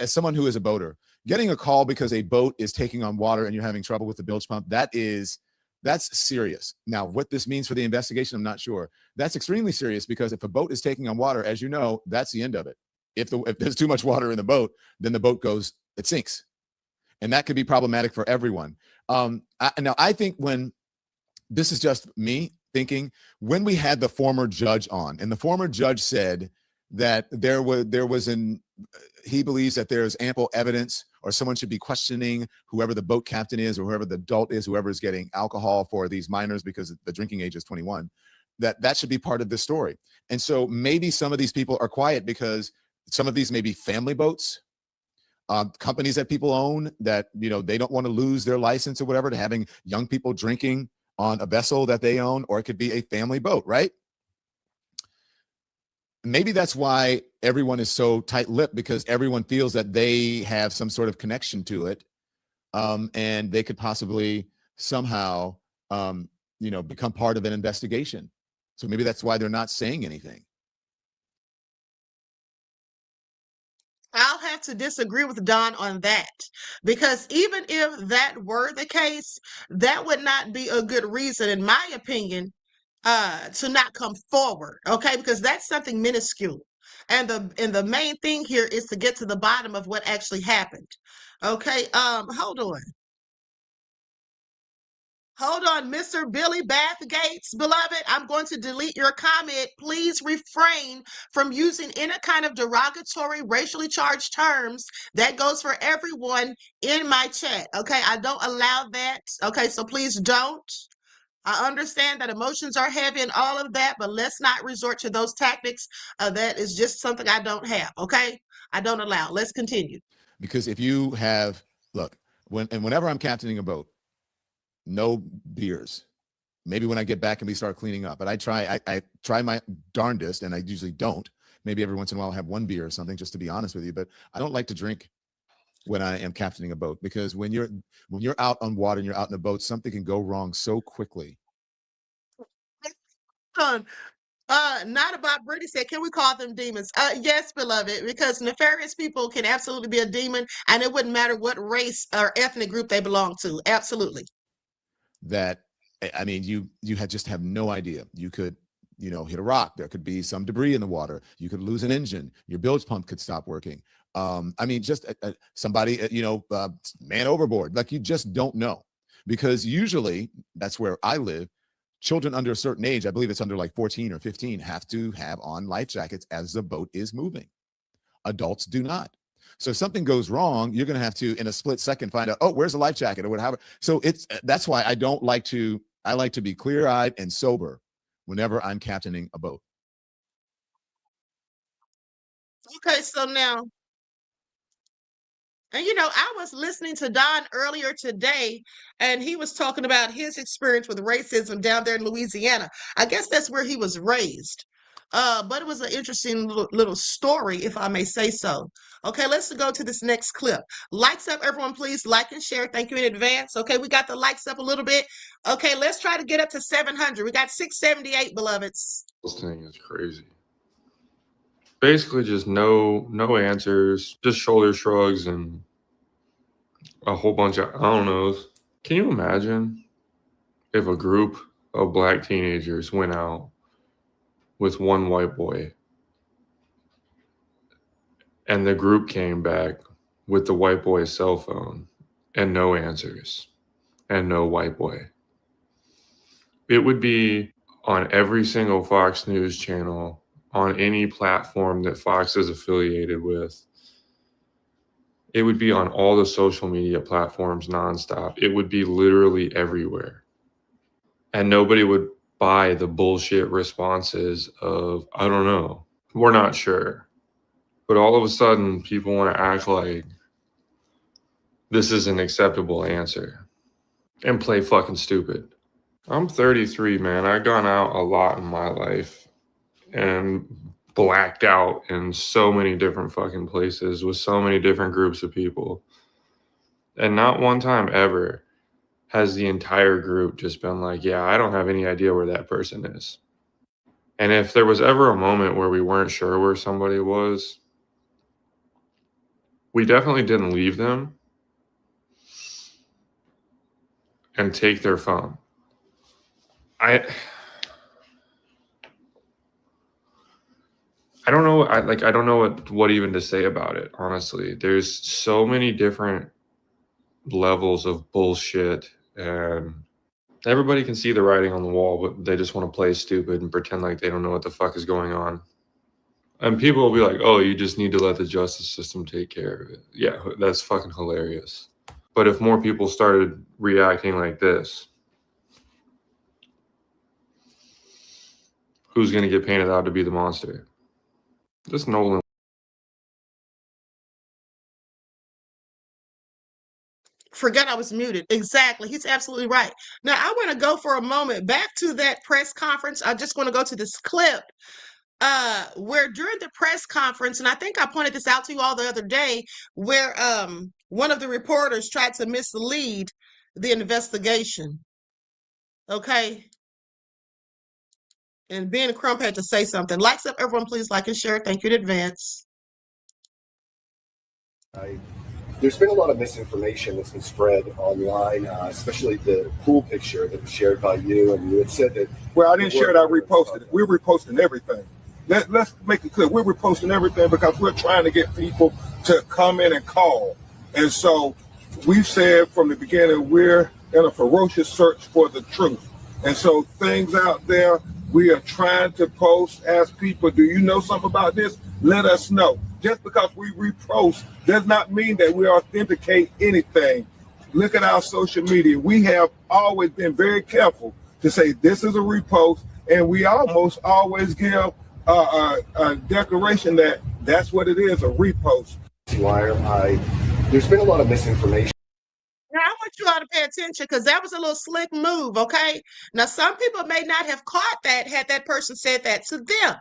as someone who is a boater, getting a call because a boat is taking on water and you're having trouble with the bilge pump, that's serious. Now, what this means for the investigation, I'm not sure. That's extremely serious, because if a boat is taking on water, as you know, that's the end of it. If there's too much water in the boat, then the boat it sinks. And that could be problematic for everyone. Now, I think this is just me thinking, when we had the former judge on, and the former judge said that he believes that there's ample evidence, or someone should be questioning whoever the boat captain is, or whoever the adult is, whoever is getting alcohol for these minors, because the drinking age is 21, that should be part of the story. And so maybe some of these people are quiet because some of these may be family boats, companies that people own, that, you know, they don't want to lose their license or whatever to having young people drinking on a vessel that they own, or it could be a family boat, right? Maybe that's why everyone is so tight-lipped, because everyone feels that they have some sort of connection to it, and they could possibly somehow, you know, become part of an investigation. So maybe that's why they're not saying anything. I'll have to disagree with Don on that, because even if that were the case, that would not be a good reason, in my opinion, to not come forward. Okay, because that's something minuscule, and the main thing here is to get to the bottom of what actually happened. Okay, hold on, Mr. Billy Bathgates, beloved. I'm going to delete your comment. Please refrain from using any kind of derogatory, racially charged terms. That goes for everyone in my chat. Okay, I don't allow that. Okay, so please don't. I understand that emotions are heavy and all of that, but let's not resort to those tactics. That is just something I don't have. Okay, I don't allow. Let's continue. Because if you have, look, whenever I'm captaining a boat, no beers. Maybe when I get back and we start cleaning up, but I try my darndest, and I usually don't. Maybe every once in a while I'll have one beer or something, just to be honest with you, but I don't like to drink when I am captaining a boat, because when you're out on water and you're out in a boat, something can go wrong so quickly. Not about Brittany said, can we call them demons? Yes, beloved, because nefarious people can absolutely be a demon, and it wouldn't matter what race or ethnic group they belong to. Absolutely. That, I mean, you just have no idea. You could, you know, hit a rock. There could be some debris in the water. You could lose an engine. Your bilge pump could stop working. I mean, just somebody, you know, man overboard. Like, you just don't know, because usually that's where I live. Children under a certain age, I believe it's under like 14 or 15, have to have on life jackets as the boat is moving. Adults do not. So if something goes wrong, you're going to have to, in a split second, find out, oh, where's the life jacket or whatever. So that's why I like to be clear-eyed and sober whenever I'm captaining a boat. Okay, so now, and you know, I was listening to Don earlier today, and he was talking about his experience with racism down there in Louisiana. I guess that's where he was raised. But it was an interesting little story, if I may say so. Okay, let's go to this next clip. Likes up, everyone, please like and share. Thank you in advance. Okay, we got the likes up a little bit. Okay, let's try to get up to 700. We got 678, beloveds. This thing is crazy. Basically just no answers, just shoulder shrugs and a whole bunch of I don't knows. Can you imagine if a group of black teenagers went out with one white boy and the group came back with the white boy's cell phone and no answers and no white boy? It would be on every single Fox News channel, on any platform that Fox is affiliated with. It would be on all the social media platforms nonstop. It would be literally everywhere. And nobody would buy the bullshit responses of, I don't know, we're not sure. But all of a sudden, people want to act like this is an acceptable answer and play fucking stupid. I'm 33, man. I've gone out a lot in my life and blacked out in so many different fucking places with so many different groups of people. And not one time ever has the entire group just been like, yeah, I don't have any idea where that person is. And if there was ever a moment where we weren't sure where somebody was, We definitely didn't leave them and take their phone. I don't know. I don't know what even to say about it. Honestly, there's so many different levels of bullshit, and everybody can see the writing on the wall, but they just want to play stupid and pretend like they don't know what the fuck is going on. And people will be like, "Oh, you just need to let the justice system take care of it." Yeah, that's fucking hilarious. But if more people started reacting like this, who's going to get painted out to be the monster? This Nolan. Forget I was muted. Exactly. He's absolutely right. Now, I want to go for a moment back to that press conference. I just want to go to this clip where during the press conference, and I think I pointed this out to you all the other day, where one of the reporters tried to mislead the investigation. Okay. And Ben Crump had to say something. Likes up, everyone, please like and share. Thank you in advance. There's been a lot of misinformation that's been spread online, especially the pool picture that was shared by you. And you had said that. Well, I didn't share it. I reposted it. We're reposting everything. Let's make it clear. We're reposting everything because we're trying to get people to come in and call. And so we've said from the beginning, we're in a ferocious search for the truth. And so things out there, we are trying to post, ask people, do you know something about this? Let us know. Just because we repost does not mean that we authenticate anything. Look at our social media. We have always been very careful to say this is a repost, and we almost always give a declaration that that's what it is, a repost. There's been a lot of misinformation. Now, I want you all to pay attention because that was a little slick move, okay? Now, some people may not have caught that had that person said that to them,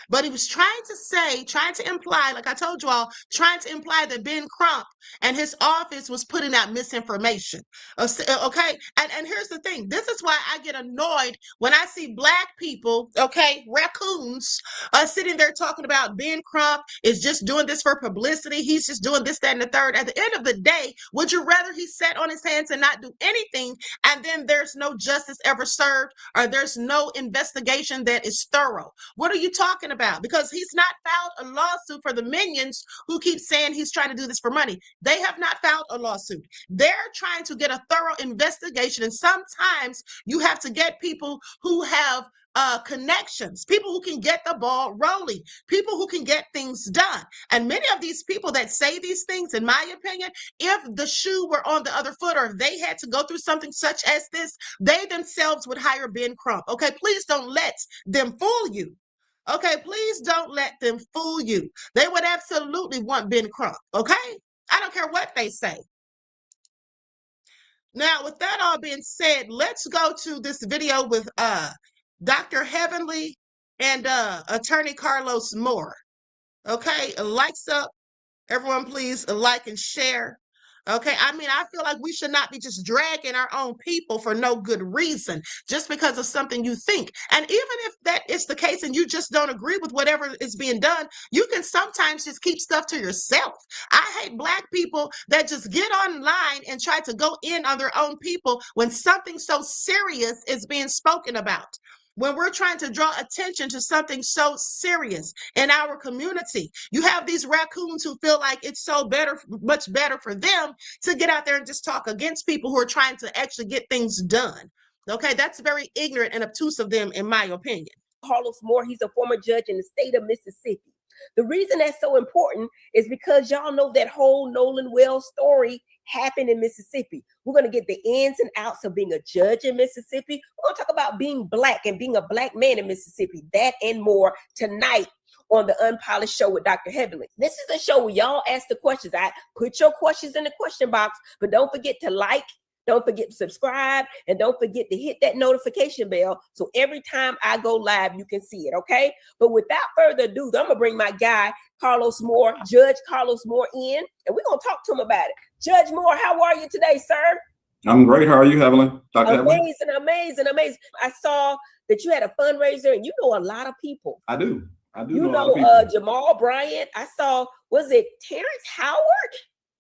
but he was trying to imply, like I told you all, trying to imply that Ben Crump and his office was putting out misinformation, okay? And here's the thing. This is why I get annoyed when I see Black people, okay, raccoons, sitting there talking about Ben Crump is just doing this for publicity. He's just doing this, that, and the third. At the end of the day, would you rather he sat on his hands and not do anything, and then there's no justice ever served, or there's no investigation that is thorough? What are you talking about? Because he's not filed a lawsuit for the minions who keep saying he's trying to do this for money. They have not filed a lawsuit. They're trying to get a thorough investigation, and sometimes you have to get people who have connections, people who can get the ball rolling, people who can get things done. And many of these people that say these things, in my opinion, if the shoe were on the other foot, or if they had to go through something such as this, they themselves would hire Ben Crump. Okay, please don't let them fool you. Okay, please don't let them fool you. They would absolutely want Ben Crump. Okay, I don't care what they say. Now, with that all being said, let's go to this video with Dr. Heavenly and Attorney Carlos Moore. Okay, likes up, everyone, please like and share. Okay, I mean, I feel like we should not be just dragging our own people for no good reason, just because of something you think. And even if that is the case and you just don't agree with whatever is being done, you can sometimes just keep stuff to yourself. I hate Black people that just get online and try to go in on their own people when something so serious is being spoken about. When we're trying to draw attention to something so serious in our community, you have these raccoons who feel like it's so much better for them to get out there and just talk against people who are trying to actually get things done. Okay, that's very ignorant and obtuse of them, in my opinion. Carlos Moore, he's a former judge in the state of Mississippi. The reason that's so important is because y'all know that whole Nolan Wells story happened in Mississippi. We're going to get the ins and outs of being a judge in Mississippi. We're going to talk about being Black and being a Black man in Mississippi. That and more tonight on the Unpolished Show with Dr. Heavenly. This is a show where y'all ask the questions. I put your questions in the question box, but don't forget to like, don't forget to subscribe, and don't forget to hit that notification bell so every time I go live, you can see it, okay? But without further ado, I'm going to bring my guy, Carlos Moore, Judge Carlos Moore, in, and we're going to talk to him about it. Judge Moore, how are you today, sir? I'm great. How are you, Heavenly? Dr. Amazing. I saw that you had a fundraiser, and you know a lot of people. I do. I do You know a lot of people. Jamal Bryant. I saw, was it Terrence Howard?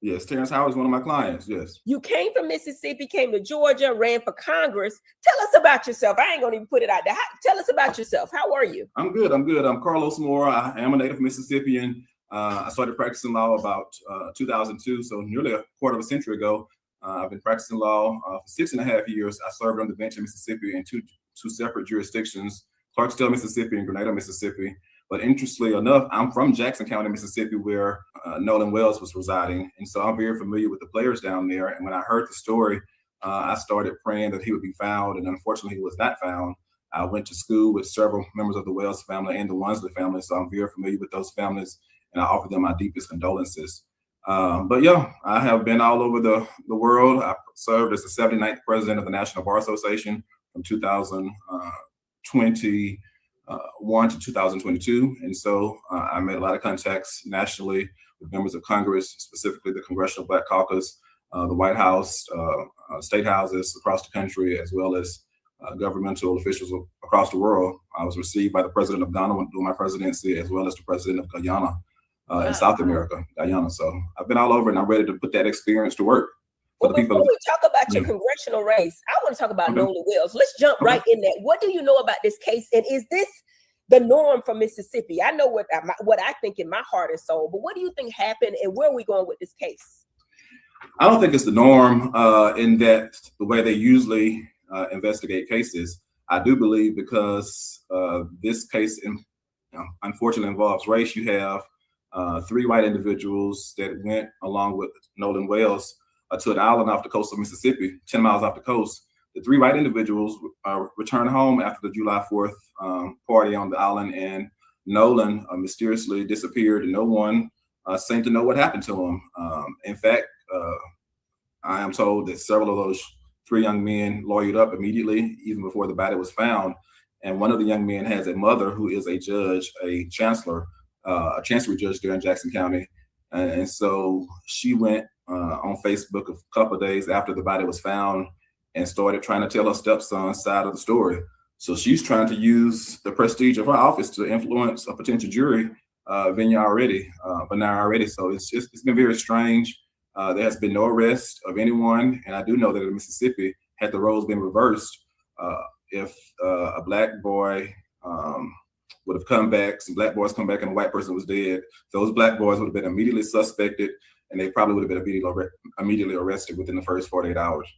Yes, Terrence Howard is one of my clients. Yes. You came from Mississippi, came to Georgia, ran for Congress. Tell us about yourself. I ain't gonna even put it out there. Tell us about yourself. How are you? I'm good. I'm Carlos Moore. I am a native Mississippian. I started practicing law about 2002, so nearly a quarter of a century ago. I've been practicing law for 6.5 years. I served on the bench in Mississippi in two separate jurisdictions, Clarksdale, Mississippi, and Grenada, Mississippi. But interestingly enough, I'm from Jackson County, Mississippi, where Nolan Wells was residing. And so I'm very familiar with the players down there. And when I heard the story, I started praying that he would be found. And unfortunately, he was not found. I went to school with several members of the Wells family and the Wansley family. So I'm very familiar with those families. And I offer them my deepest condolences. But yeah, I have been all over the world. I served as the 79th president of the National Bar Association from 2021 to 2022. And so I made a lot of contacts nationally with members of Congress, specifically the Congressional Black Caucus, the White House, state houses across the country, as well as governmental officials across the world. I was received by the president of Ghana during my presidency, as well as the president of Guyana in South America, Guyana. So I've been all over, and I'm ready to put that experience to work. Well, before we talk about your congressional race, I want to talk about Nolan Wells. Let's jump right in there. What do you know about this case? And is this the norm for Mississippi? I know what I think in my heart and soul, but what do you think happened, and where are we going with this case? I don't think it's the norm in that the way they usually investigate cases. I do believe because this case, unfortunately, involves race. You have 3 white individuals that went along with Nolan Wells to an island off the coast of Mississippi, 10 miles off the coast. The 3 white individuals returned home after the July 4th party on the island, and Nolan mysteriously disappeared, and no one seemed to know what happened to him. In fact, I am told that several of those 3 young men lawyered up immediately, even before the body was found. And one of the young men has a mother who is a judge, a chancellor, a chancery judge there in Jackson County. And so she went on Facebook a couple of days after the body was found and started trying to tell her stepson's side of the story. So she's trying to use the prestige of her office to influence a potential jury venue already. So it's been very strange. There has been no arrest of anyone. And I do know that in Mississippi, had the roles been reversed, if a black boy would have come back, some black boys come back and a white person was dead, those black boys would have been immediately suspected, and they probably would have been immediately arrested within the first 48 hours.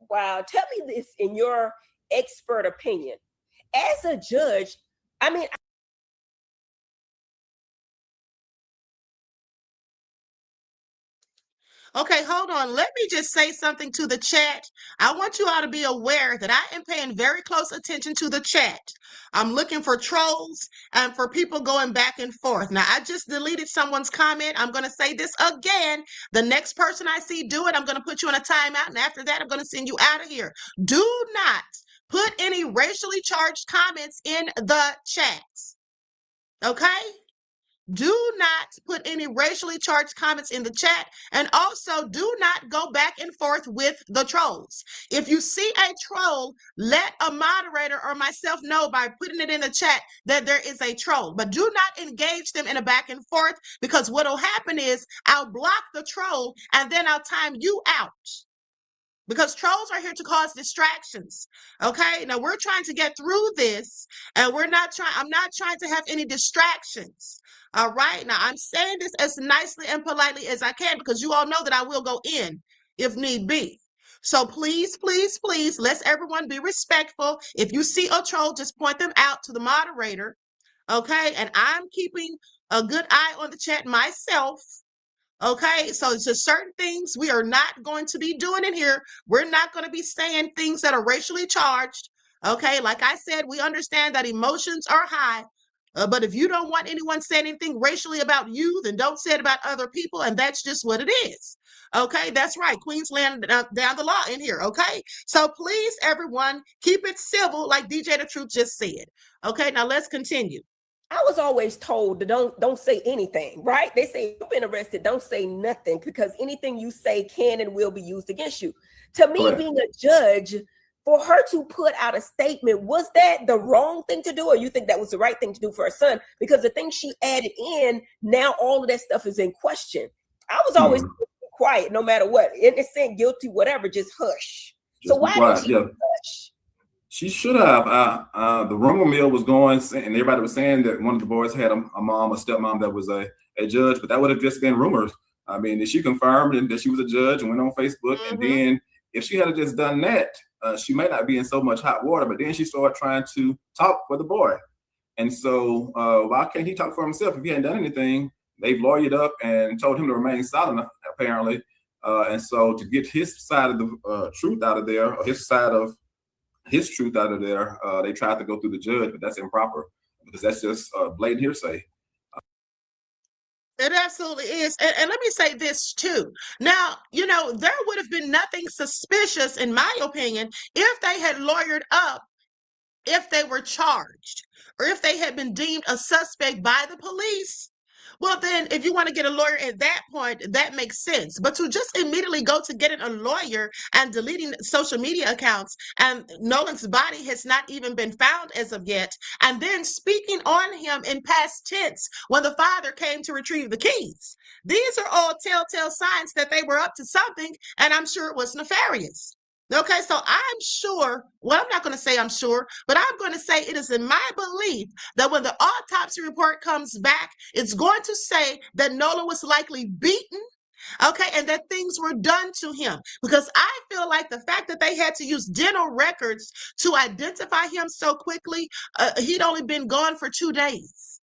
Wow. Tell me this in your expert opinion. As a judge, I mean, Okay, hold on. Let me just say something to the chat. I want you all to be aware that I am paying very close attention to the chat. I'm looking for trolls and for people going back and forth. Now, I just deleted someone's comment. I'm going to say this again. The next person I see do it, I'm going to put you in a timeout. And after that, I'm going to send you out of here. Do not put any racially charged comments in the chats. Okay? Do not put any racially charged comments in the chat, and also do not go back and forth with the trolls. If you see a troll, let a moderator or myself know by putting it in the chat that there is a troll, but do not engage them in a back and forth, because what will happen is I'll block the troll and then I'll time you out. Because trolls are here to cause distractions. Okay, now we're trying to get through this, and I'm not trying to have any distractions. All right, now I'm saying this as nicely and politely as I can, because you all know that I will go in if need be. So please, please, please, let's everyone be respectful. If you see a troll, just point them out to the moderator. Okay, and I'm keeping a good eye on the chat myself. Okay, so it's just certain things we are not going to be doing in here. We're not going to be saying things that are racially charged. Okay, like I said, we understand that emotions are high. But if you don't want anyone saying anything racially about you, then don't say it about other people. And that's just what it is. Okay, that's right. Queensland down the law in here. Okay, so please, everyone, keep it civil, like DJ The Truth just said. Okay, now let's continue. I was always told to don't say anything, right? They say you've been arrested, don't say nothing, because anything you say can and will be used against you. To me, being a judge, For her to put out a statement, was that the wrong thing to do, or you think that was the right thing to do for her son? Because the thing she added in, now all of that stuff is in question. I was always quiet, no matter what, innocent, guilty, whatever, just hush. Just so why did she hush? She should have. The rumor mill was going, and everybody was saying that one of the boys had a mom, a stepmom that was a judge, but that would have just been rumors. I mean, if she confirmed that she was a judge and went on Facebook, and then if she had just done that, she may not be in so much hot water. But then she started trying to talk for the boy. And so why can't he talk for himself? If he hadn't done anything, they've lawyered up and told him to remain silent, apparently. And so to get his side of the truth out of there, or his side of his truth out of there, they tried to go through the judge, but that's improper because that's just blatant hearsay. It absolutely is. And let me say this too. Now, there would have been nothing suspicious, in my opinion, if they had lawyered up, if they were charged, or if they had been deemed a suspect by the police. Well, then if you want to get a lawyer at that point, that makes sense. But to just immediately go to getting a lawyer and deleting social media accounts, and Nolan's body has not even been found as of yet, and then speaking on him in past tense when the father came to retrieve the keys. These are all telltale signs that they were up to something, and I'm sure it was nefarious. Okay, so I'm sure, well, I'm not going to say I'm sure, but I'm going to say it is in my belief that when the autopsy report comes back, it's going to say that Nolan was likely beaten, okay, and that things were done to him. Because I feel like the fact that they had to use dental records to identify him so quickly, he'd only been gone for 2 days.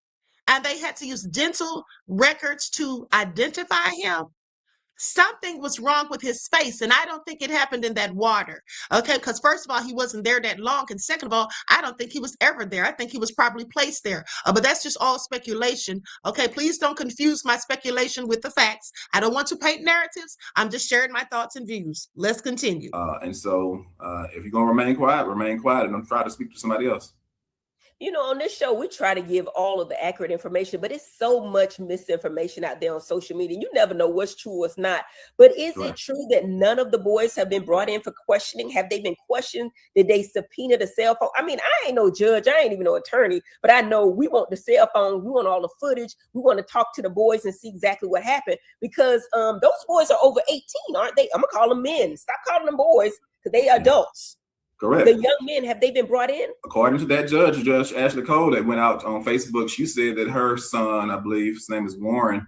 And they had to use dental records to identify him. Something was wrong with his face, and I don't think it happened in that water. Okay, because first of all, he wasn't there that long, and second of all, I don't think he was ever there. I think he was probably placed there. But that's just all speculation. Okay, please don't confuse my speculation with the facts. I don't want to paint narratives. I'm just sharing my thoughts and views. Let's continue. And so, if you're gonna remain quiet, and don't try to speak to somebody else. On this show, we try to give all of the accurate information, but it's so much misinformation out there on social media. You never know what's true, what's not. But is it true that none of the boys have been brought in for questioning? Have they been questioned? Did they subpoena the cell phone? I mean, I ain't no judge. I ain't even no attorney, but I know we want the cell phone. We want all the footage. We want to talk to the boys and see exactly what happened, because those boys are over 18, aren't they? I'm going to call them men. Stop calling them boys, because they are adults. Correct. The young men, have they been brought in? According to that judge, Judge Ashley Cole, that went out on Facebook, she said that her son, I believe his name is Warren,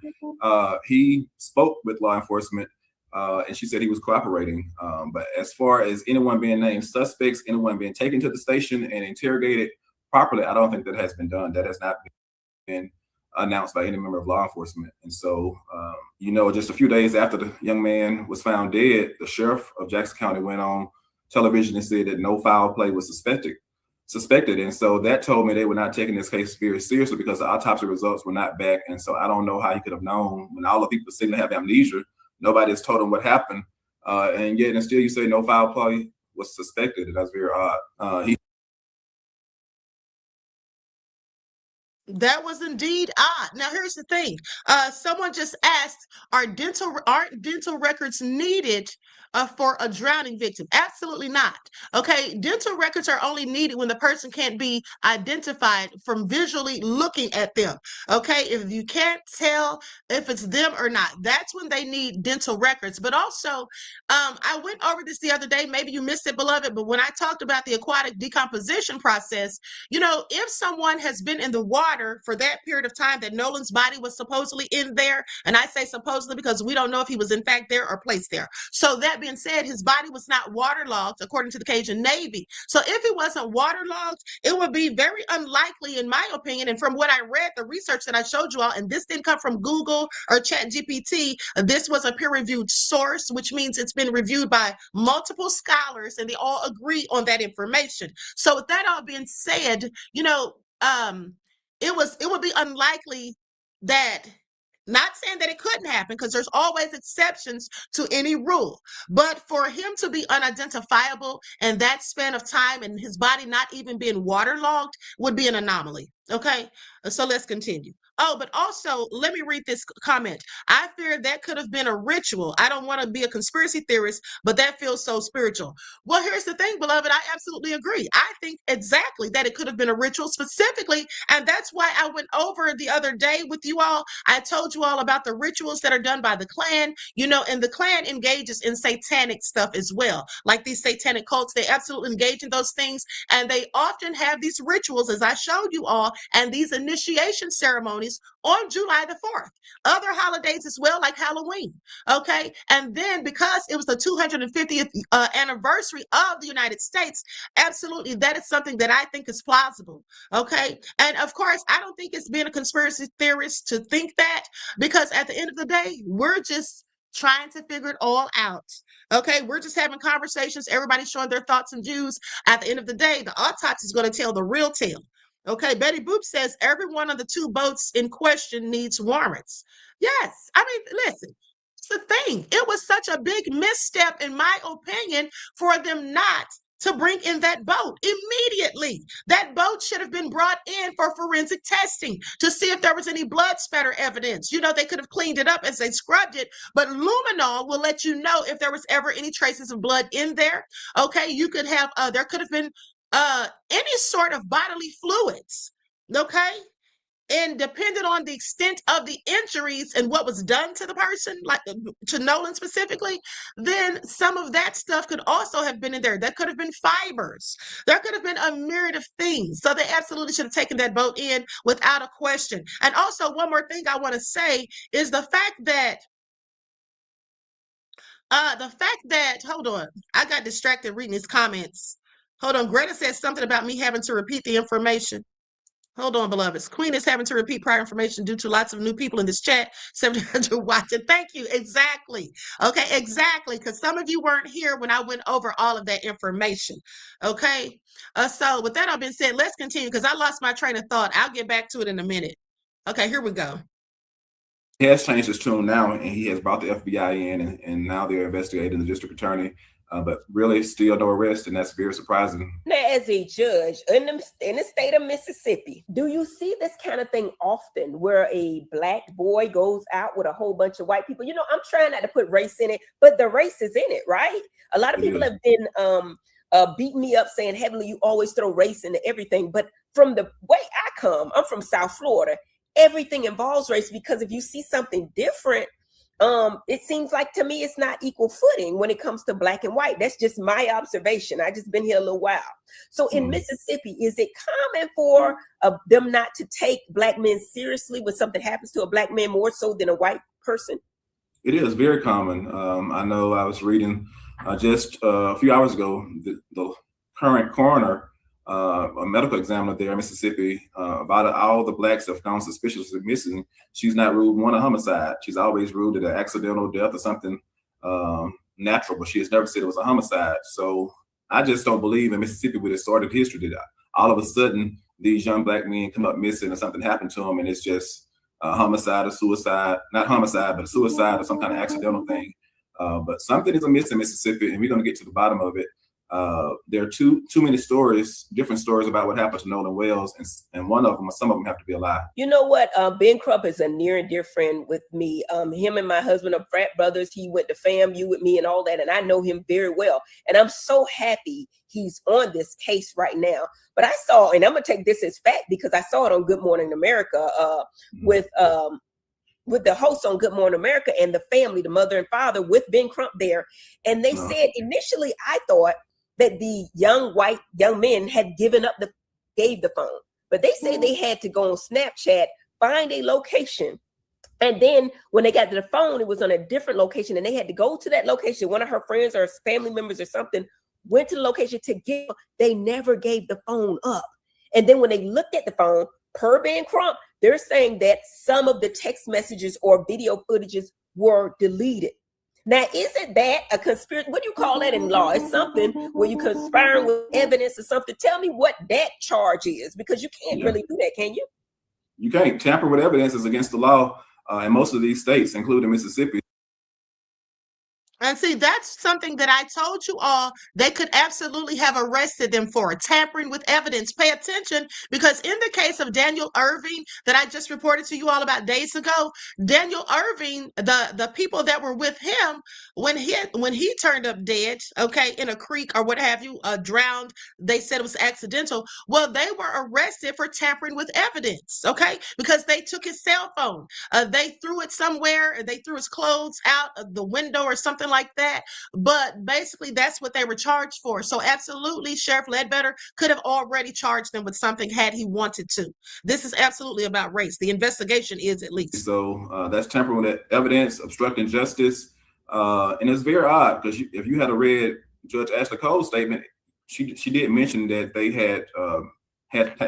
he spoke with law enforcement, and she said he was cooperating. But as far as anyone being named suspects, anyone being taken to the station and interrogated properly, I don't think that has been done. That has not been announced by any member of law enforcement. And so, just a few days after the young man was found dead, the sheriff of Jackson County went on television and said that no foul play was suspected. And so that told me they were not taking this case very seriously, because the autopsy results were not back. And so I don't know how he could have known when all the people seem to have amnesia. Nobody has told him what happened. And yet, and still you say no foul play was suspected. And that's very odd. That was indeed odd. Now, here's the thing. Someone just asked, aren't dental records needed for a drowning victim? Absolutely not. Okay, dental records are only needed when the person can't be identified from visually looking at them. Okay, if you can't tell if it's them or not, that's when they need dental records. But also, I went over this the other day. Maybe you missed it, beloved, but when I talked about the aquatic decomposition process, if someone has been in the water for that period of time that Nolan's body was supposedly in there, and I say supposedly because we don't know if he was in fact there or placed there. So that being said, his body was not waterlogged according to the Cajun Navy. So if it wasn't waterlogged, it would be very unlikely, in my opinion, and from what I read, the research that I showed you all, and this didn't come from Google or ChatGPT, this was a peer-reviewed source, which means it's been reviewed by multiple scholars, and they all agree on that information. So with that all being said, it would be unlikely that, not saying that it couldn't happen, because there's always exceptions to any rule, but for him to be unidentifiable in that span of time and his body not even being waterlogged would be an anomaly. Okay, so let's continue. Oh, but also, let me read this comment. I fear that could have been a ritual. I don't want to be a conspiracy theorist, but that feels so spiritual. Well, here's the thing, beloved. I absolutely agree. I think exactly that it could have been a ritual specifically. And that's why I went over the other day with you all. I told you all about the rituals that are done by the Klan, and the Klan engages in satanic stuff as well. Like these satanic cults, they absolutely engage in those things. And they often have these rituals, as I showed you all, and these initiation ceremonies on July the 4th. Other holidays as well, like Halloween. Okay. And then because it was the 250th anniversary of the United States, absolutely, that is something that I think is plausible. Okay. And of course, I don't think it's being a conspiracy theorist to think that, because at the end of the day, we're just trying to figure it all out. Okay, we're just having conversations. Everybody's showing their thoughts and views. At the end of the day, the autopsy is going to tell the real tale. Okay, Betty Boop says every one of the two boats in question needs warrants. Yes, I mean, listen, it's the thing. It was such a big misstep, in my opinion, for them not to bring in that boat immediately. That boat should have been brought in for forensic testing to see if there was any blood spatter evidence. They could have cleaned it up as they scrubbed it, but luminol will let you know if there was ever any traces of blood in there. Okay, you could have, there could have been any sort of bodily fluids, okay? And depending on the extent of the injuries and what was done to the person, like to Nolan specifically, then some of that stuff could also have been in there. That could have been fibers. There could have been a myriad of things. So they absolutely should have taken that boat in without a question. And also, one more thing I want to say is the fact that hold on, I got distracted reading his comments. Hold on, Greta said something about me having to repeat the information. Hold on, beloveds. Queen is having to repeat prior information due to lots of new people in this chat. 700 watching. Thank you. Exactly. Okay, exactly. Because some of you weren't here when I went over all of that information. Okay. So with that all being said, let's continue, because I lost my train of thought. I'll get back to it in a minute. Okay, here we go. He has changed his tune now, and he has brought the FBI in, and now they're investigating the district attorney. But really, still no arrest, and that's very surprising. Now, as a judge in the state of Mississippi, do you see this kind of thing often, where a black boy goes out with a whole bunch of white people? I'm trying not to put race in it, but the race is in it, right? A lot of people have been beating me up saying, Heavenly, you always throw race into everything. But from the way I come, I'm from South Florida. Everything involves race, because if you see something different, it seems like to me it's not equal footing when it comes to black and white. That's just my observation. I just been here a little while. So in Mississippi, is it common for them not to take black men seriously when something happens to a black man, more so than a white person? It is very common. I know I was reading just a few hours ago, the current coroner, a medical examiner there in Mississippi, about all the blacks have found suspiciously missing. She's not ruled one a homicide. She's always ruled it an accidental death or something natural, but she has never said it was a homicide. So I just don't believe in Mississippi with its sordid history that all of a sudden these young black men come up missing or something happened to them, and it's just a homicide or suicide, not homicide, but suicide or some kind of accidental thing. But something is amiss in Mississippi, and we're going to get to the bottom of it. There are too many stories, different stories about what happened to Nolan Wells, and one of them, or some of them, have to be a lie. You know what? Ben Crump is a near and dear friend with me. Him and my husband are frat brothers. He went to FAMU with me and all that, and I know him very well. And I'm so happy he's on this case right now. But I saw, and I'm gonna take this as fact because I saw it on Good Morning America with the host on Good Morning America and the family, the mother and father, with Ben Crump there. And they said initially, I thought that the young men had gave the phone, but they say they had to go on Snapchat, find a location. And then when they got to the phone, it was on a different location, and they had to go to that location. One of her friends or family members or something went to the location to get, they never gave the phone up. And then when they looked at the phone, per Ben Crump, they're saying that some of the text messages or video footages were deleted. Now, isn't that a conspiracy? What do you call that in law? It's something where you conspiring with evidence or something. Tell me what that charge is, because you can't really do that, can you? You can't. Tamper with evidence is against the law in most of these states, including Mississippi. And see, that's something that I told you all they could absolutely have arrested them for tampering with evidence. Pay attention, because in the case of Daniel Irving that I just reported to you all about days ago, Daniel Irving, the people that were with him when he turned up dead, okay, in a creek or what have you, drowned, they said it was accidental. Well, they were arrested for tampering with evidence, okay, because they took his cell phone. They threw it somewhere. They threw his clothes out of the window or something like that. But basically, that's what they were charged for. So absolutely, Sheriff Ledbetter could have already charged them with something had he wanted to. This is absolutely about race. The investigation is, at least. So that's tampering with evidence, obstructing justice. And it's very odd because if you had read Judge Ashley Cole's statement, she did mention that they had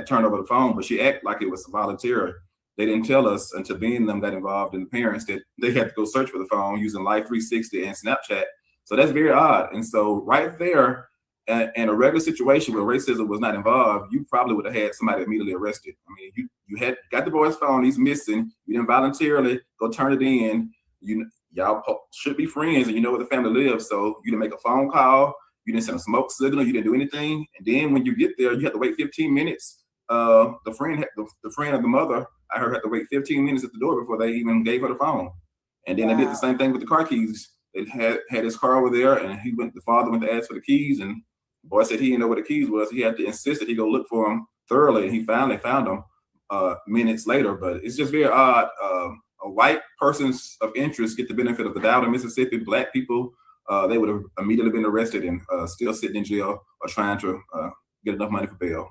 turned over the phone, but she acted like it was voluntary. They didn't tell us until being and them got involved, and the parents, that they had to go search for the phone using Life 360 and Snapchat. So that's very odd. And so right there, in a regular situation where racism was not involved, you probably would have had somebody immediately arrested. I mean, you had got the boy's phone, he's missing. You didn't voluntarily go turn it in. Y'all should be friends, and you know where the family lives. So you didn't make a phone call. You didn't send a smoke signal. You didn't do anything. And then when you get there, you have to wait 15 minutes. The friend of the mother, I heard, had to wait 15 minutes at the door before they even gave her the phone. And then they did the same thing with the car keys. They had his car over there, and the father went to ask for the keys, and the boy said he didn't know where the keys was. He had to insist that he go look for them thoroughly, and he finally found them minutes later. But it's just very odd. A white persons of interest get the benefit of the doubt in Mississippi. Black people, they would have immediately been arrested and still sitting in jail or trying to get enough money for bail.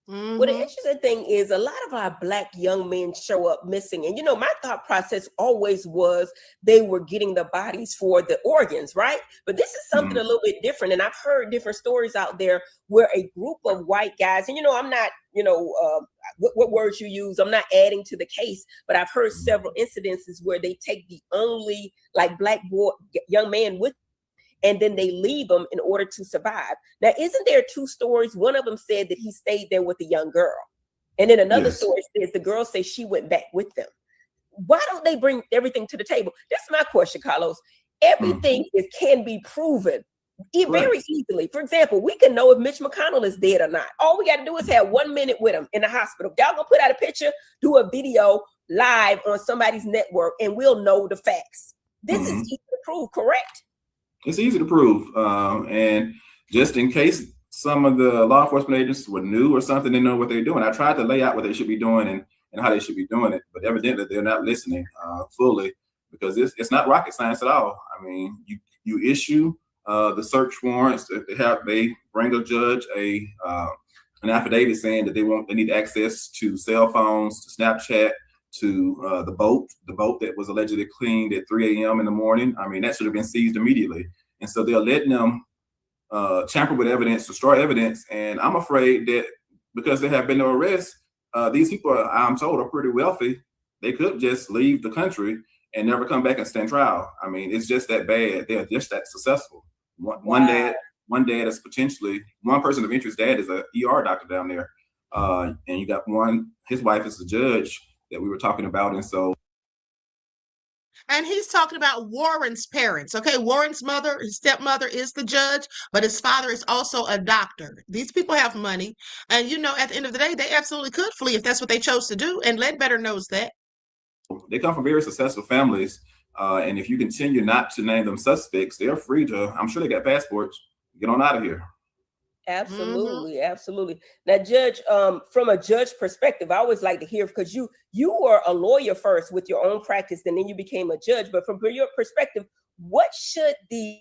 Well, the interesting thing is a lot of our Black young men show up missing. And, my thought process always was they were getting the bodies for the organs, right? But this is something a little bit different. And I've heard different stories out there where a group of white guys, and, I'm not, what words you use, I'm not adding to the case, but I've heard several incidences where they take the only Black boy, young man with, and then they leave them in order to survive. Now, isn't there two stories? One of them said that he stayed there with a young girl. And then another story says the girl says she went back with them. Why don't they bring everything to the table? That's my question, Carlos. Everything can be proven very easily. For example, we can know if Mitch McConnell is dead or not. All we got to do is have 1 minute with him in the hospital. Y'all gonna put out a picture, do a video live on somebody's network, and we'll know the facts. This is easy to prove, correct? It's easy to prove. And just in case some of the law enforcement agents were new or something, they know what they're doing. I tried to lay out what they should be doing and how they should be doing it, but evidently they're not listening fully, because it's not rocket science at all. I mean, you issue the search warrants. They bring a judge an affidavit saying that they need access to cell phones, to Snapchat, to the boat that was allegedly cleaned at 3 a.m. in the morning. I mean, that should have been seized immediately. And so they're letting them tamper with evidence, destroy evidence. And I'm afraid that because there have been no arrests, these people, I'm told, are pretty wealthy. They could just leave the country and never come back and stand trial. I mean, it's just that bad. They're just that successful. One dad is potentially, one person of interest dad is a ER doctor down there. And you got his wife is a judge that we were talking about. And he's talking about Warren's parents. Okay, Warren's mother, his stepmother, is the judge, but his father is also a doctor. These people have money. And, at the end of the day, they absolutely could flee if that's what they chose to do. And Ledbetter knows that. They come from very successful families. And if you continue not to name them suspects, they're free to, I'm sure they got passports, get on out of here. Absolutely, absolutely. Now, Judge, from a judge perspective, I always like to hear, because you were a lawyer first with your own practice, and then you became a judge. But from your perspective, what should the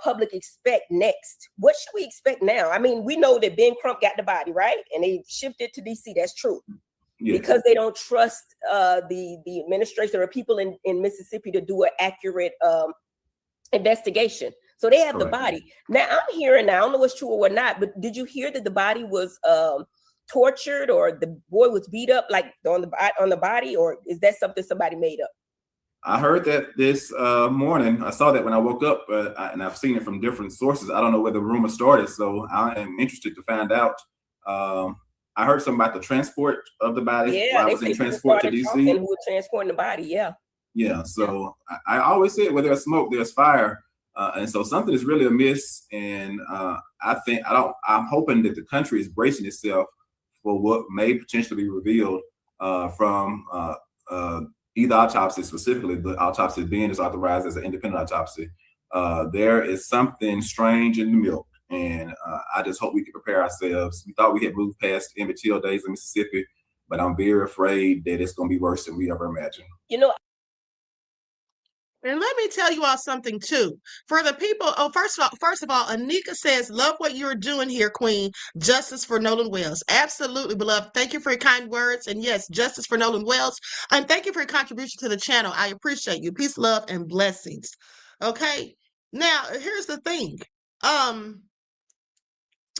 public expect next? What should we expect now? I mean, we know that Ben Crump got the body, right? And they shipped it to DC. That's true. Yes. Because they don't trust the administration or people in Mississippi to do an accurate investigation. So they have the body. Now I'm hearing, now I don't know what's true or not, but did you hear that the body was tortured, or the boy was beat up on the body, or is that something somebody made up? I heard that this morning. I saw that when I woke up, and I've seen it from different sources. I don't know where the rumor started, so I am interested to find out. I heard something about the transport of the body. Yeah, I was in transport to DC. Who were transporting the body? Yeah. Yeah. So I always said, where there's smoke, there's fire. And so something is really amiss. And I'm hoping that the country is bracing itself for what may potentially be revealed from either autopsy, specifically the autopsy being is authorized as an independent autopsy. There is something strange in the milk. And I just hope we can prepare ourselves. We thought we had moved past the Emmett days in Mississippi, but I'm very afraid that it's going to be worse than we ever imagined. You know, and let me tell you all something too. For the people, first of all, Anika says, "Love what you're doing here, Queen. Justice for Nolan Wells." Absolutely, beloved. Thank you for your kind words, and yes, justice for Nolan Wells. And thank you for your contribution to the channel. I appreciate you. Peace, love, and blessings. Okay. Now, here's the thing.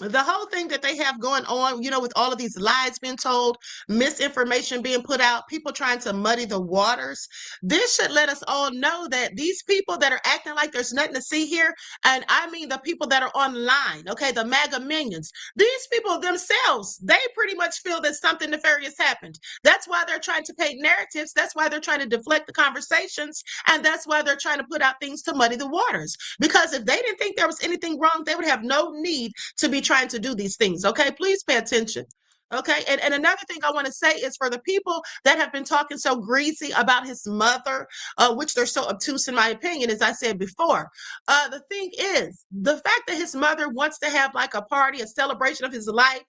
The whole thing that they have going on, with all of these lies being told, misinformation being put out, people trying to muddy the waters, this should let us all know that these people that are acting like there's nothing to see here, and I mean the people that are online, okay, the MAGA minions, these people themselves, they pretty much feel that something nefarious happened. That's why they're trying to paint narratives. That's why they're trying to deflect the conversations, and that's why they're trying to put out things to muddy the waters. Because if they didn't think there was anything wrong, they would have no need to be trying to do these things. Okay, please pay attention. Okay, and another thing I want to say is for the people that have been talking so greasy about his mother, which they're so obtuse in my opinion, as I said before, the thing is, the fact that his mother wants to have like a party, a celebration of his life,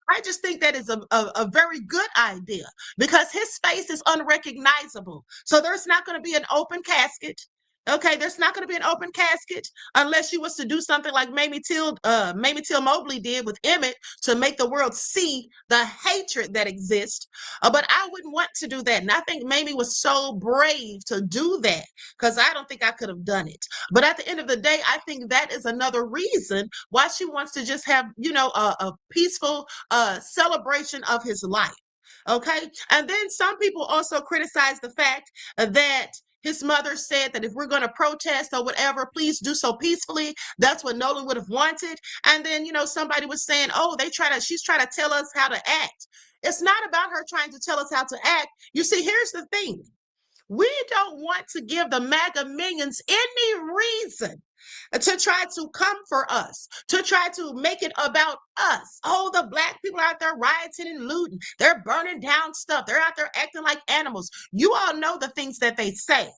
I just think that is a very good idea because his face is unrecognizable. So there's not going to be an open casket. Okay, there's not going to be an open casket unless you was to do something like Mamie Till Mobley did with Emmett to make the world see the hatred that exists. But I wouldn't want to do that. And I think Mamie was so brave to do that because I don't think I could have done it. But at the end of the day, I think that is another reason why she wants to just have, a peaceful celebration of his life. Okay. And then some people also criticize the fact that his mother said that if we're going to protest or whatever, please do so peacefully. That's what Nolan would have wanted. And then, somebody was saying, oh, she's trying to tell us how to act. It's not about her trying to tell us how to act. You see, here's the thing. We don't want to give the MAGA minions any reason to try to come for us, to try to make it about us. Oh, the Black people out there rioting and looting. They're burning down stuff. They're out there acting like animals. You all know the things that they say.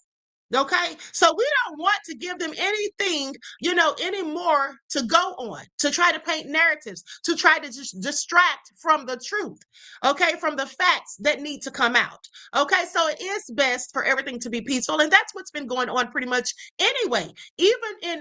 Okay, so we don't want to give them anything, anymore to go on, to try to paint narratives, to try to just distract from the truth, okay, from the facts that need to come out. Okay, so it is best for everything to be peaceful, and that's what's been going on pretty much anyway. Even in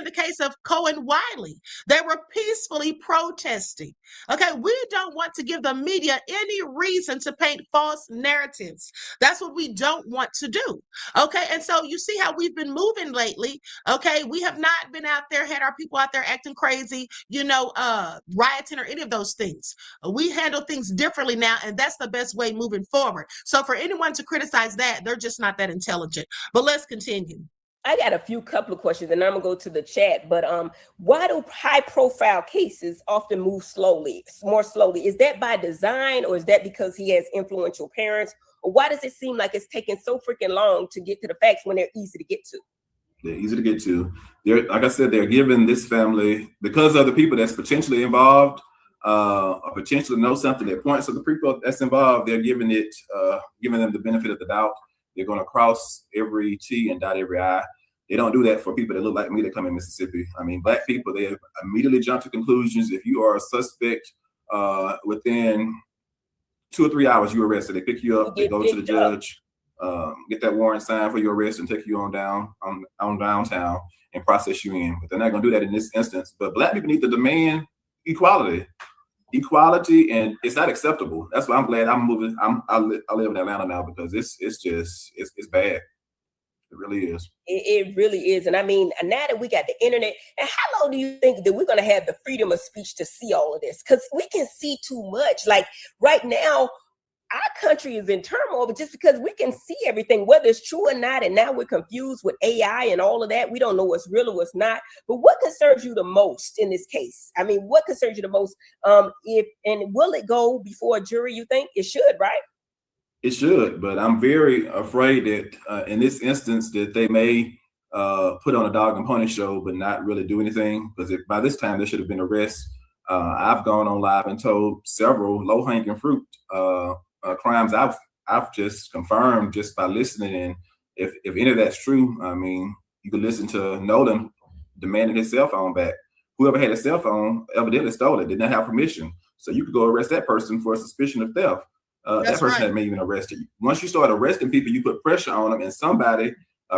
the case of Cohen Wiley, they were peacefully protesting. Okay, we don't want to give the media any reason to paint false narratives. That's what we don't want to do. Okay, and so you see how we've been moving lately. Okay, we have not been out there, had our people out there acting crazy, rioting or any of those things. We handle things differently now, and that's the best way moving forward. So for anyone to criticize that, they're just not that intelligent. But let's continue. I got a couple of questions, and I'm gonna go to the chat. But why do high-profile cases often move more slowly? Is that by design, or is that because he has influential parents? Or why does it seem like it's taking so freaking long to get to the facts when they're easy to get to? They're easy to get to. Like I said, they're giving this family, because of the people that's potentially involved, or potentially know something that points to the people that's involved, they're giving them the benefit of the doubt. They're going to cross every T and dot every I. They don't do that for people that look like me that come in Mississippi. I mean, Black people, they immediately jump to conclusions. If you are a suspect, within 2 or 3 hours, you're arrested. They pick you up, they go to the judge, get that warrant signed for your arrest, and take you on downtown and process you in. But they're not going to do that in this instance. But Black people need to demand equality, and it's not acceptable. That's why I'm glad I'm moving. I live in Atlanta now because it's bad. It really is. It really is. And I mean, now that we got the internet, and how long do you think that we're going to have the freedom of speech to see all of this? Because we can see too much. Like right now, our country is in turmoil, but just because we can see everything, whether it's true or not, and now we're confused with AI and all of that. We don't know what's real or what's not. But what concerns you the most in this case? I mean, what concerns you the most? Will it go before a jury, you think? It should, right? It should, but I'm very afraid that in this instance that they may put on a dog and pony show, but not really do anything. Because by this time there should have been arrests. I've gone on live and told several low-hanging fruit crimes I've just confirmed just by listening. And if any of that's true, I mean, you could listen to Nolan demanding his cell phone back. Whoever had a cell phone evidently stole it, did not have permission. So you could go arrest that person for a suspicion of theft. That person had maybe even arrested you. Once you start arresting people, you put pressure on them, and somebody,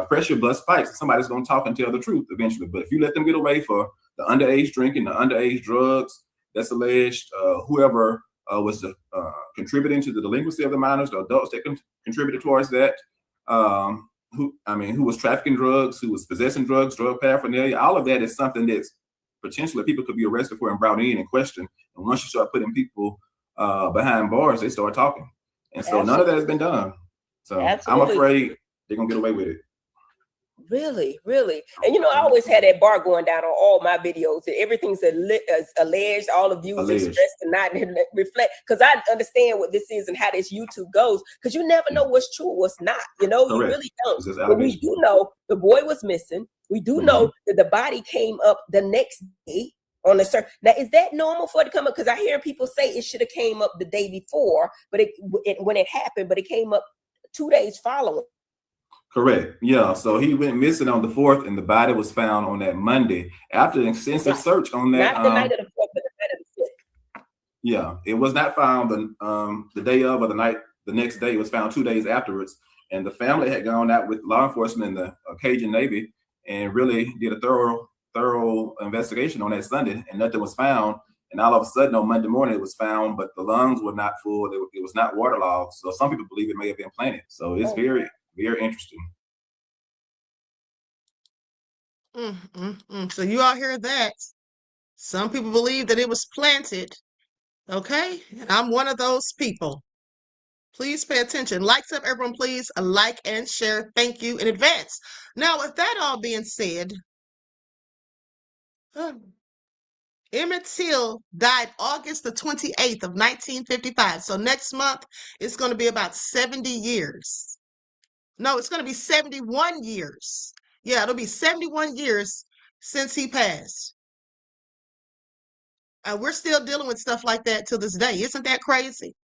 pressure bust pipes. Somebody's going to talk and tell the truth eventually. But if you let them get away for the underage drinking, the underage drugs that's alleged, whoever was contributing to the delinquency of the minors, the adults that contributed towards that, who was trafficking drugs, who was possessing drugs, drug paraphernalia, all of that is something that's potentially people could be arrested for and brought in and questioned. And once you start putting people behind bars, they start talking. And so none of that has been done. So I'm afraid they're going to get away with it. Really, really. And you know, I always had that bar going down on all my videos. Everything's alleged, all the views expressed and not reflect. Because I understand what this is and how this YouTube goes. Because you never know what's true, what's not. You know, you really don't. But we do know the boy was missing. We do know that the body came up the next day on the surface. Now, is that normal for it to come up? Because I hear people say it should have came up the day before, but when it happened, but it came up 2 days following. Correct. Yeah. So he went missing on the 4th, and the body was found on that Monday after an extensive search on that. Not the night of the 4th, but the night of the 5th. Yeah, it was not found the day of or the next day. It was found 2 days afterwards, and the family had gone out with law enforcement and the Cajun Navy and really did a thorough investigation on that Sunday, and nothing was found. And all of a sudden on Monday morning it was found, but the lungs were not full. It was not waterlogged. So some people believe it may have been planted. So it's very interesting. So you all hear that? Some people believe that it was planted. Okay, and I'm one of those people. Please pay attention. Likes up, everyone, please. A like and share. Thank you in advance. Now, with that all being said, Emmett Till died August the 28th of 1955. So next month, it's going to be about 70 years. No, it's going to be 71 years. Yeah, it'll be 71 years since he passed. We're still dealing with stuff like that to this day. Isn't that crazy?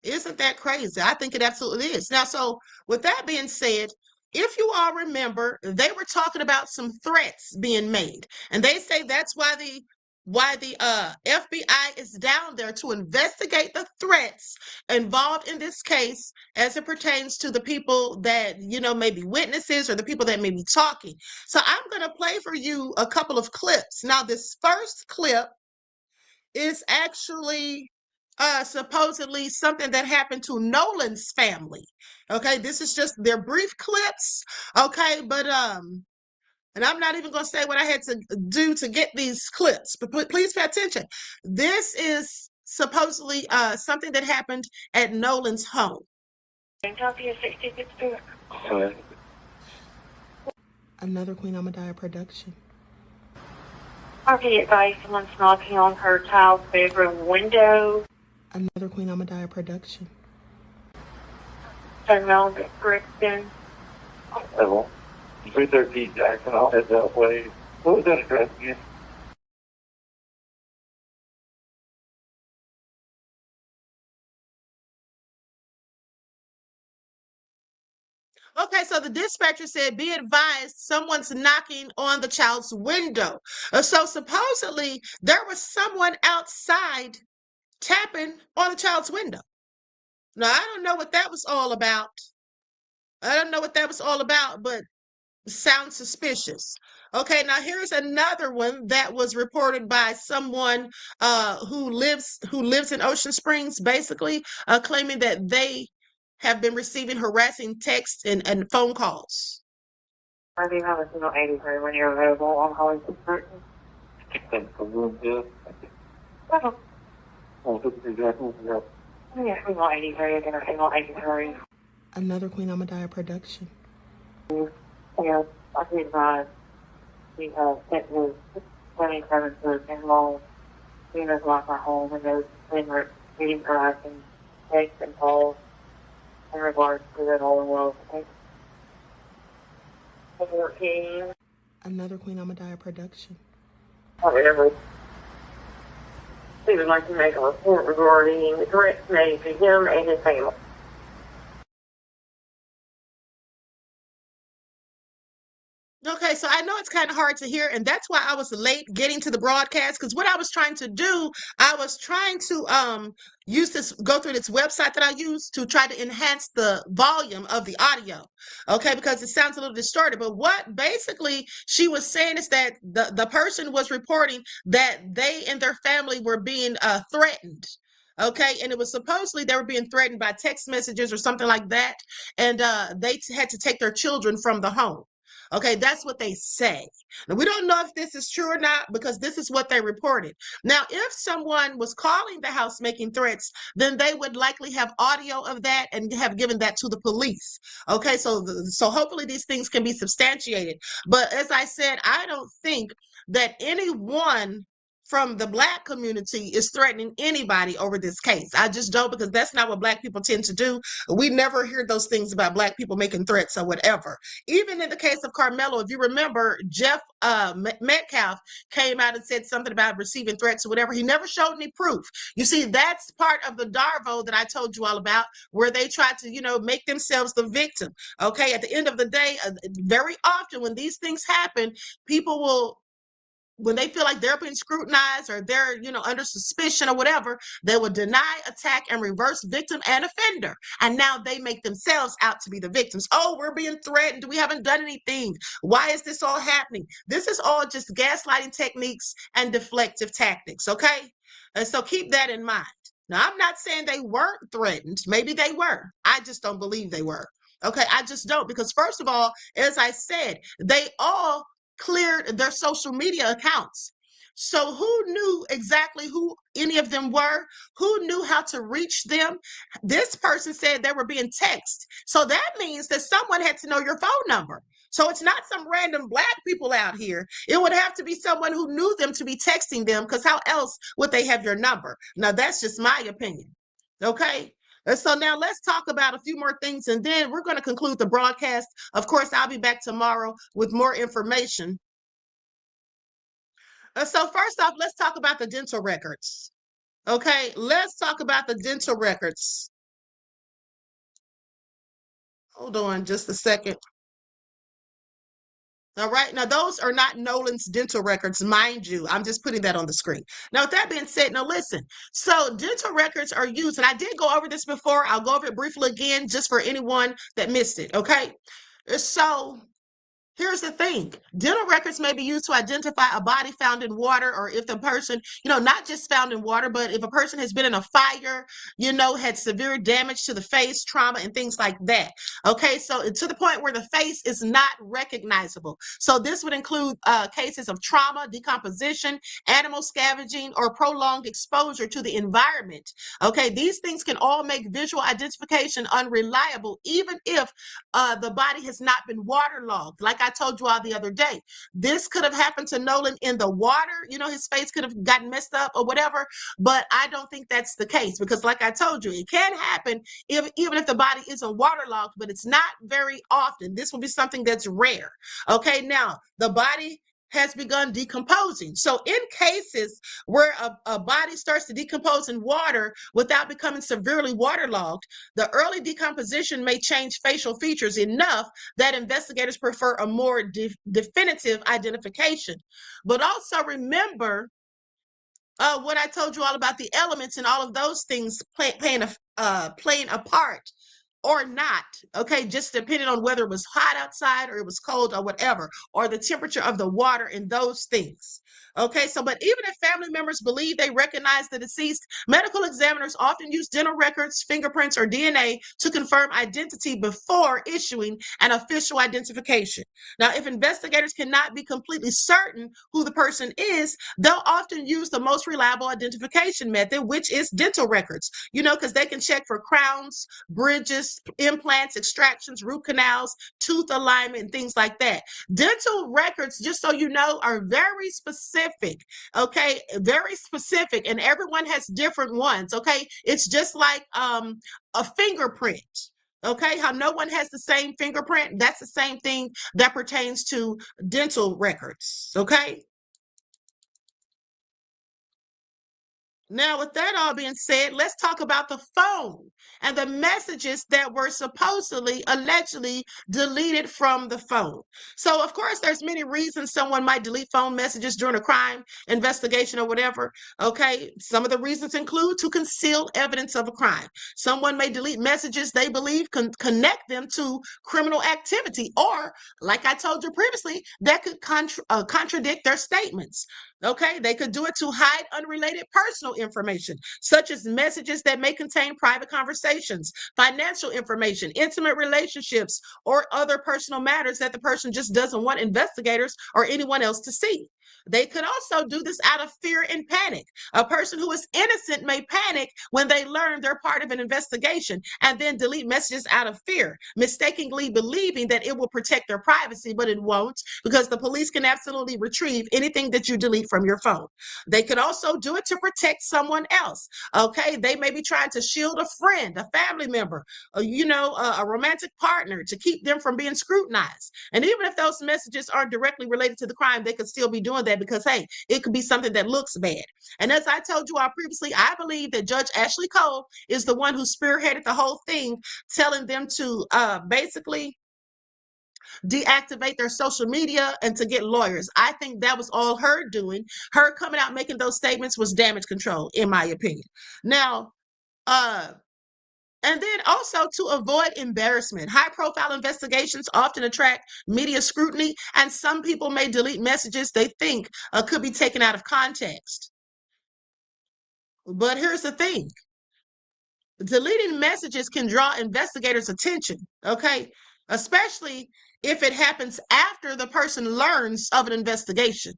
Isn't that crazy? I think it absolutely is. Now, so with that being said, if you all remember, they were talking about some threats being made, and they say that's why the FBI is down there to investigate the threats involved in this case as it pertains to the people that, you know, may be witnesses or the people that may be talking. So I'm going to play for you a couple of clips. Now, this first clip is actually supposedly something that happened to Nolan's family. Okay, this is just their brief clips. Okay, but and I'm not even going to say what I had to do to get these clips, but please pay attention. This is supposedly something that happened at Nolan's home. Another Queen Ahmadiyyah production. RV advice, someone's knocking on her child's bedroom window. Another Queen Ahmadiyyah production. Turn around, get corrected. Level 313 Jackson, I'll head that way. What was that address again? Okay, so the dispatcher said, be advised, someone's knocking on the child's window. So supposedly there was someone outside tapping on the child's window. Now, I don't know what that was all about. But sounds suspicious. Okay, now here's another one that was reported by someone who lives in Ocean Springs, basically claiming that they have been receiving harassing texts and phone calls. I do have a single 83 when you're available on calling support. Yeah, single 83 again, a single 83. Another Queen Ahmadiyyah production. Yeah, I think we sent me 27 to enroll. We just lost our home and those were meeting harassing texts and calls in regards to the Nolan Wells case. making. Another Queen Ahmadiyyah production. However, he would like to make a report regarding the threats made to him and his family. Okay, so I know it's kind of hard to hear, and that's why I was late getting to the broadcast, because what I was trying to do, I was trying to go through this website that I use to try to enhance the volume of the audio. Okay, because it sounds a little distorted. But what basically she was saying is that the person was reporting that they and their family were being threatened. Okay, and it was supposedly they were being threatened by text messages or something like that, and they had to take their children from the home. Okay, that's what they say. Now, we don't know if this is true or not because this is what they reported. Now, if someone was calling the house making threats, then they would likely have audio of that and have given that to the police. Okay, so hopefully these things can be substantiated. But as I said, I don't think that anyone from the Black community is threatening anybody over this case. I just don't, because that's not what Black people tend to do. We never hear those things about Black people making threats or whatever. Even in the case of Carmelo, if you remember, Jeff Metcalf came out and said something about receiving threats or whatever. He never showed any proof. You see, that's part of the Darvo that I told you all about, where they try to, make themselves the victim. Okay, at the end of the day, very often when these things happen, people will, when they feel like they're being scrutinized or they're, under suspicion or whatever, they will deny, attack, and reverse victim and offender. And now they make themselves out to be the victims. Oh, we're being threatened. We haven't done anything. Why is this all happening? This is all just gaslighting techniques and deflective tactics, okay? And so keep that in mind. Now, I'm not saying they weren't threatened. Maybe they were. I just don't believe they were. Okay, I just don't. Because first of all, as I said, they all cleared their social media accounts. So who knew exactly who any of them were? Who knew how to reach them? This person said they were being texted. So that means that someone had to know your phone number. So it's not some random Black people out here. It would have to be someone who knew them to be texting them, because how else would they have your number? Now, that's just my opinion. Okay. And so now let's talk about a few more things, and then we're going to conclude the broadcast. Of course, I'll be back tomorrow with more information. So first off, let's talk about the dental records. Okay, let's talk about the dental records. Hold on just a second. All right, now those are not Nolan's dental records, mind you. I'm just putting that on the screen. Now, with that being said, now listen. So dental records are used, and I did go over this before. I'll go over it briefly again just for anyone that missed it, okay? So here's the thing. Dental records may be used to identify a body found in water, or if the person, not just found in water, but if a person has been in a fire, had severe damage to the face, trauma, and things like that. Okay, so to the point where the face is not recognizable. So this would include cases of trauma, decomposition, animal scavenging, or prolonged exposure to the environment. Okay, these things can all make visual identification unreliable, even if the body has not been waterlogged. Like I told you all the other day, this could have happened to Nolan in the water. His face could have gotten messed up or whatever, but I don't think that's the case, because like I told you, it can happen even if the body isn't waterlogged, but it's not very often. This will be something that's rare. Okay, now the body has begun decomposing. So in cases where a body starts to decompose in water without becoming severely waterlogged, the early decomposition may change facial features enough that investigators prefer a more definitive identification. But also remember what I told you all about the elements and all of those things playing a part or not, okay, just depending on whether it was hot outside or it was cold or whatever, or the temperature of the water and those things. Okay, so but even if family members believe they recognize the deceased, medical examiners often use dental records, fingerprints, or DNA to confirm identity before issuing an official identification. Now, if investigators cannot be completely certain who the person is, they'll often use the most reliable identification method, which is dental records, because they can check for crowns, bridges, implants, extractions, root canals, tooth alignment, and things like that. Dental records, just so you know, are very specific, okay? Very specific, and everyone has different ones, okay? It's just like a fingerprint. Okay, how no one has the same fingerprint, that's the same thing that pertains to dental records. Okay. Now, with that all being said, let's talk about the phone and the messages that were supposedly, allegedly deleted from the phone. So, of course, there's many reasons someone might delete phone messages during a crime investigation or whatever. Okay, some of the reasons include to conceal evidence of a crime. Someone may delete messages they believe can connect them to criminal activity, or, like I told you previously, that could contradict their statements. Okay, they could do it to hide unrelated personal information, such as messages that may contain private conversations, financial information, intimate relationships, or other personal matters that the person just doesn't want investigators or anyone else to see. They could also do this out of fear and panic. A person who is innocent may panic when they learn they're part of an investigation and then delete messages out of fear, mistakenly believing that it will protect their privacy, but it won't, because the police can absolutely retrieve anything that you delete from your phone. They could also do it to protect someone else. Okay, they may be trying to shield a friend, a family member, a romantic partner, to keep them from being scrutinized. And even if those messages aren't directly related to the crime, they could still be doing that because, hey, it could be something that looks bad. And as I told you all previously, I believe that Judge Ashley Cole is the one who spearheaded the whole thing, telling them to basically deactivate their social media and to get lawyers. I think that was all her doing. Her coming out making those statements was damage control, in my opinion. Now, and then also to avoid embarrassment. High profile investigations often attract media scrutiny, and some people may delete messages they think could be taken out of context. But here's the thing. Deleting messages can draw investigators' attention, okay? Especially if it happens after the person learns of an investigation,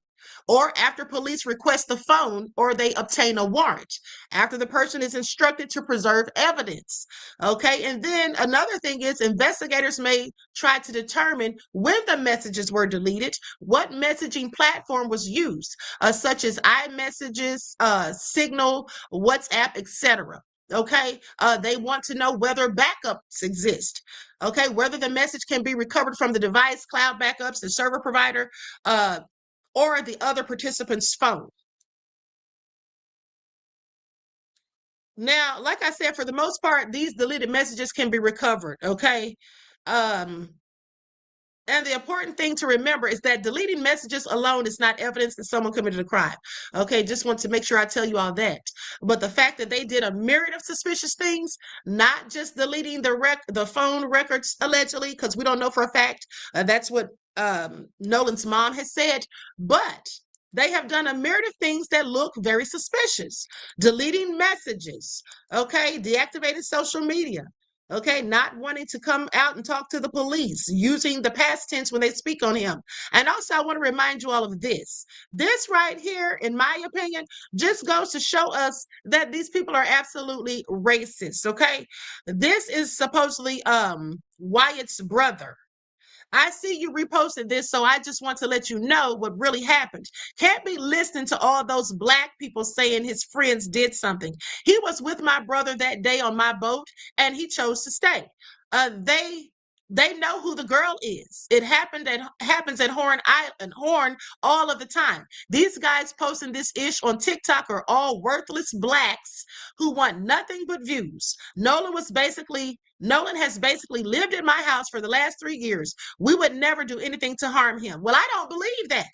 or after police request the phone, or they obtain a warrant, after the person is instructed to preserve evidence, okay? And then another thing is investigators may try to determine when the messages were deleted, what messaging platform was used, such as iMessages, Signal, WhatsApp, etc. Okay, they want to know whether backups exist. Okay, whether the message can be recovered from the device, cloud backups, the server provider, or the other participant's phone. Now, like I said, for the most part, these deleted messages can be recovered. Okay. And the important thing to remember is that deleting messages alone is not evidence that someone committed a crime. Okay, just want to make sure I tell you all that. But the fact that they did a myriad of suspicious things, not just deleting the phone records allegedly, because we don't know for a fact. That's what Nolan's mom has said. But they have done a myriad of things that look very suspicious. Deleting messages, okay, deactivated social media, okay, not wanting to come out and talk to the police, using the past tense when they speak on him. And also, I want to remind you all of this. This right here, in my opinion, just goes to show us that these people are absolutely racist, okay? This is supposedly Wyatt's brother. I see you reposted this, so I just want to let you know what really happened. Can't be listening to all those Black people saying his friends did something. He was with my brother that day on my boat, and he chose to stay. They know who the girl is. It happens at Horn all of the time. These guys posting this ish on TikTok are all worthless Blacks who want nothing but views. Nolan has basically lived in my house for the last 3 years. We would never do anything to harm him. Well, I don't believe that.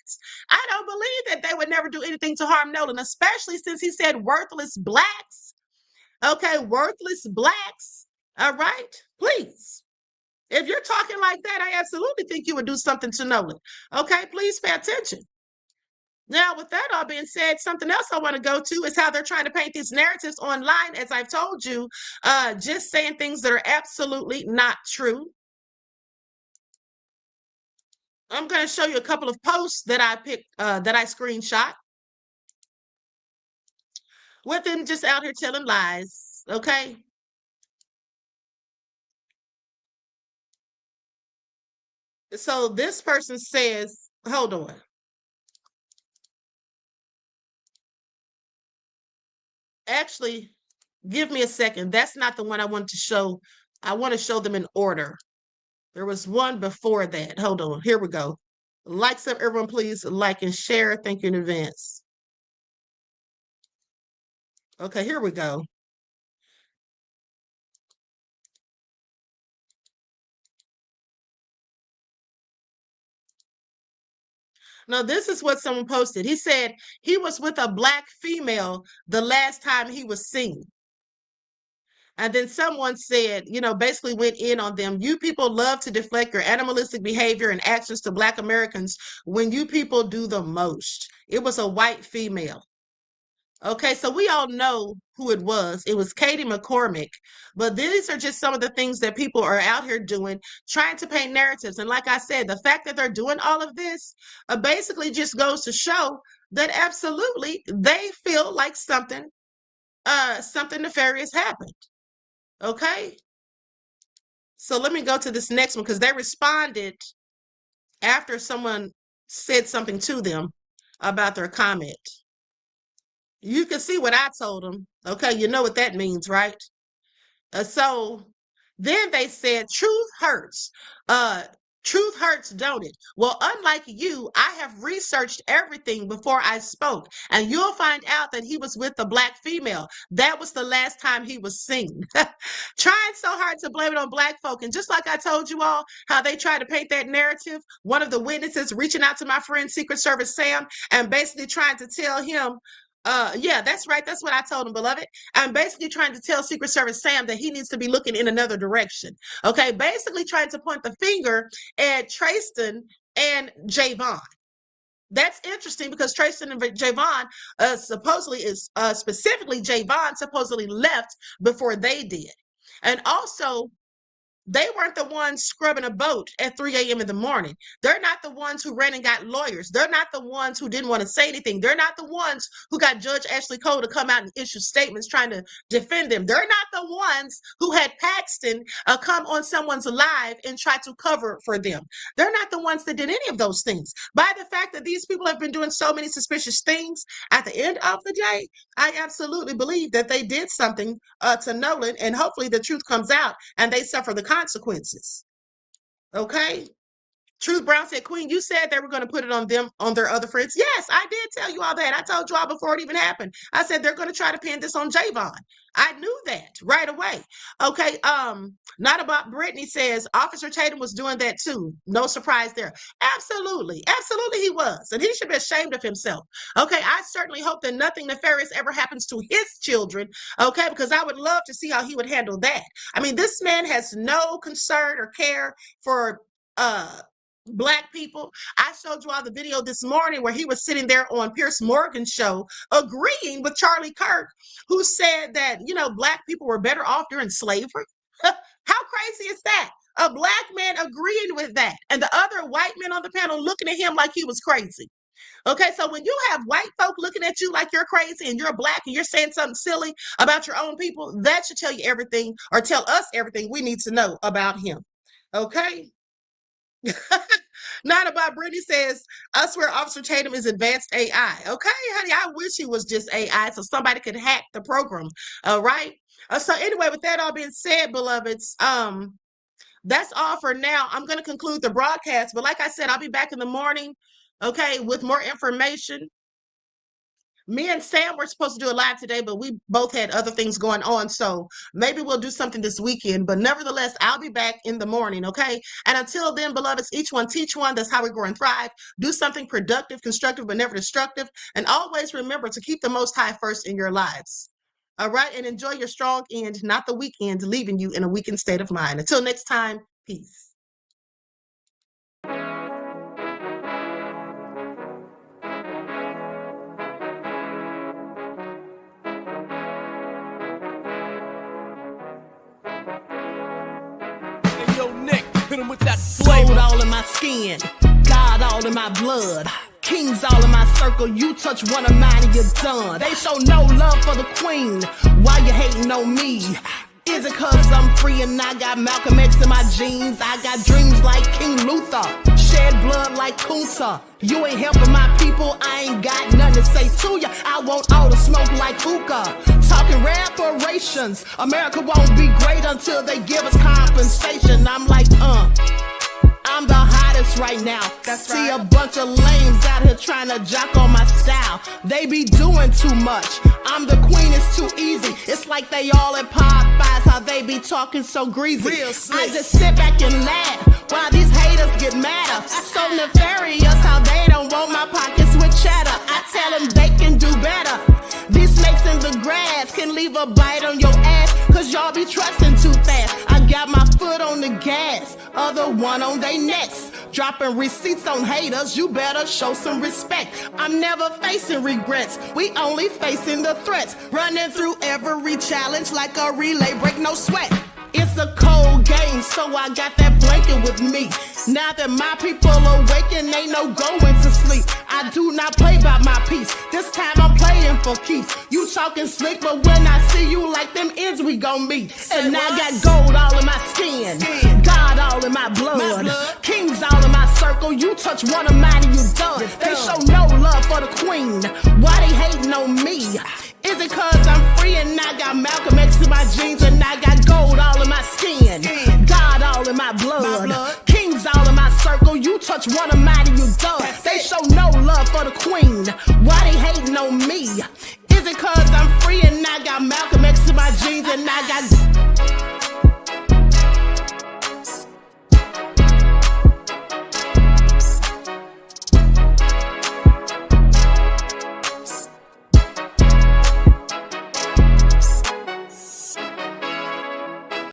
I don't believe that they would never do anything to harm Nolan, especially since he said worthless Blacks. Okay, worthless Blacks. All right, please. If you're talking like that, I absolutely think you would do something to Nolan. Okay, please pay attention. Now, with that all being said, something else I want to go to is how they're trying to paint these narratives online, as I've told you, just saying things that are absolutely not true. I'm going to show you a couple of posts that I picked, that I screenshot, with them just out here telling lies, okay? So this person says, hold on. Actually, give me a second. That's not the one I want to show I want to show them in order. There was one before that. Hold on. Here we go. Likes up, everyone, please like and share. Thank you in advance. Okay, here we go. Now, this is what someone posted. He said he was with a Black female the last time he was seen. And then someone said, you know, basically went in on them. You people love to deflect your animalistic behavior and actions to Black Americans when you people do the most. It was a white female. Okay, so we all know who it was. It was Katie McCormick. But these are just some of the things that people are out here doing, trying to paint narratives. And like I said, the fact that they're doing all of this basically just goes to show that absolutely they feel like something nefarious happened. Okay? So let me go to this next one because they responded after someone said something to them about their comment. You can see what I told them. Okay, you know what that means, right? So then they said, truth hurts. Truth hurts, don't it? Well, unlike you, I have researched everything before I spoke, and you'll find out that he was with a Black female. That was the last time he was seen. Trying so hard to blame it on Black folk. And just like I told you all, how they try to paint that narrative, one of the witnesses reaching out to my friend Secret Service Sam and basically trying to tell him, yeah, that's right. That's what I told him, beloved. I'm basically trying to tell Secret Service Sam that he needs to be looking in another direction. Okay, basically trying to point the finger at Trayston and Javon. That's interesting because Trayston and Javon supposedly specifically Javon supposedly left before they did. And also, they weren't the ones scrubbing a boat at 3 a.m. in the morning. They're not the ones who ran and got lawyers. They're not the ones who didn't want to say anything. They're not the ones who got Judge Ashley Cole to come out and issue statements trying to defend them. They're not the ones who had Paxton come on someone's live and try to cover for them. They're not the ones that did any of those things. By the fact that these people have been doing so many suspicious things, at the end of the day, I absolutely believe that they did something to Nolan, and hopefully the truth comes out and they suffer the consequences. Okay? Truth Brown said, Queen, you said they were going to put it on them, on their other friends. Yes, I did tell you all that. I told you all before it even happened. I said they're going to try to pin this on Javon. I knew that right away. Okay, Not About Brittany says Officer Tatum was doing that too. No surprise there. Absolutely. Absolutely he was. And he should be ashamed of himself. Okay, I certainly hope that nothing nefarious ever happens to his children. Okay, because I would love to see how he would handle that. I mean, this man has no concern or care for Black people. I showed you all the video this morning where he was sitting there on Piers Morgan's show agreeing with Charlie Kirk, who said that, you know, Black people were better off during slavery. How crazy is that? A Black man agreeing with that, and the other white men on the panel looking at him like he was crazy. Okay, so when you have white folk looking at you like you're crazy and you're Black and you're saying something silly about your own people, that should tell you everything, or tell us everything we need to know about him. Okay? Not About Brittany says, I swear Officer Tatum is advanced AI. Okay, honey, I wish he was just AI so somebody could hack the program. All right. So anyway, with that all being said, beloveds, that's all for now. I'm going to conclude the broadcast, but like I said, I'll be back in the morning, okay, with more information. Me and Sam were supposed to do a live today, but we both had other things going on. So maybe we'll do something this weekend. But nevertheless, I'll be back in the morning, okay? And until then, beloveds, each one teach one. That's how we grow and thrive. Do something productive, constructive, but never destructive. And always remember to keep the Most High first in your lives. All right? And enjoy your strong end, not the weekend, leaving you in a weakened state of mind. Until next time, peace. Hit him with that flavor. All in my skin, God all in my blood, kings all in my circle. You touch one of mine and you're done. They show no love for the queen. Why you hating on me? Is it cause I'm free and I got Malcolm X in my jeans? I got dreams like King Luther, shed blood like Kunsa. You ain't helping my people, I ain't got nothing to say to ya. I want all the smoke like hookah. Talking reparations, America won't be great until they give us compensation. I'm like, I'm the hottest right now. See a bunch of lames out here trying to jock on my style. They be doing too much. I'm the queen, it's too easy. It's like they all at Popeyes, how they be talking so greasy. I just sit back and laugh while these haters get madder. So nefarious how they don't want my pockets with cheddar. I tell them they can do better. These snakes in the grass can leave a bite on your ass, cause y'all be trusting too fast. I got my foot on the gas, other one on they necks. Dropping receipts on haters, you better show some respect. I'm never facing regrets, we only facing the threats. Running through every challenge like a relay, break no sweat. It's a cold game, so I got that blanket with me. Now that my people awaken, ain't no going to sleep. I do not play by my piece, this time I'm playing for keeps. You talking slick, but when I see you like them ends, we gon' meet. And I got gold all in my skin, God all in my blood, kings all in my circle. You touch one of mine and you done. They show no love for the queen, why they hating on me? Is it cause I'm free and I got Malcolm X in my jeans and I got gold all in my skin, God all in my blood, kings all in my circle. You touch one of mine and you done. They show no love for the queen, why they hating on me? Is it cause I'm free and I got Malcolm X in my jeans and I got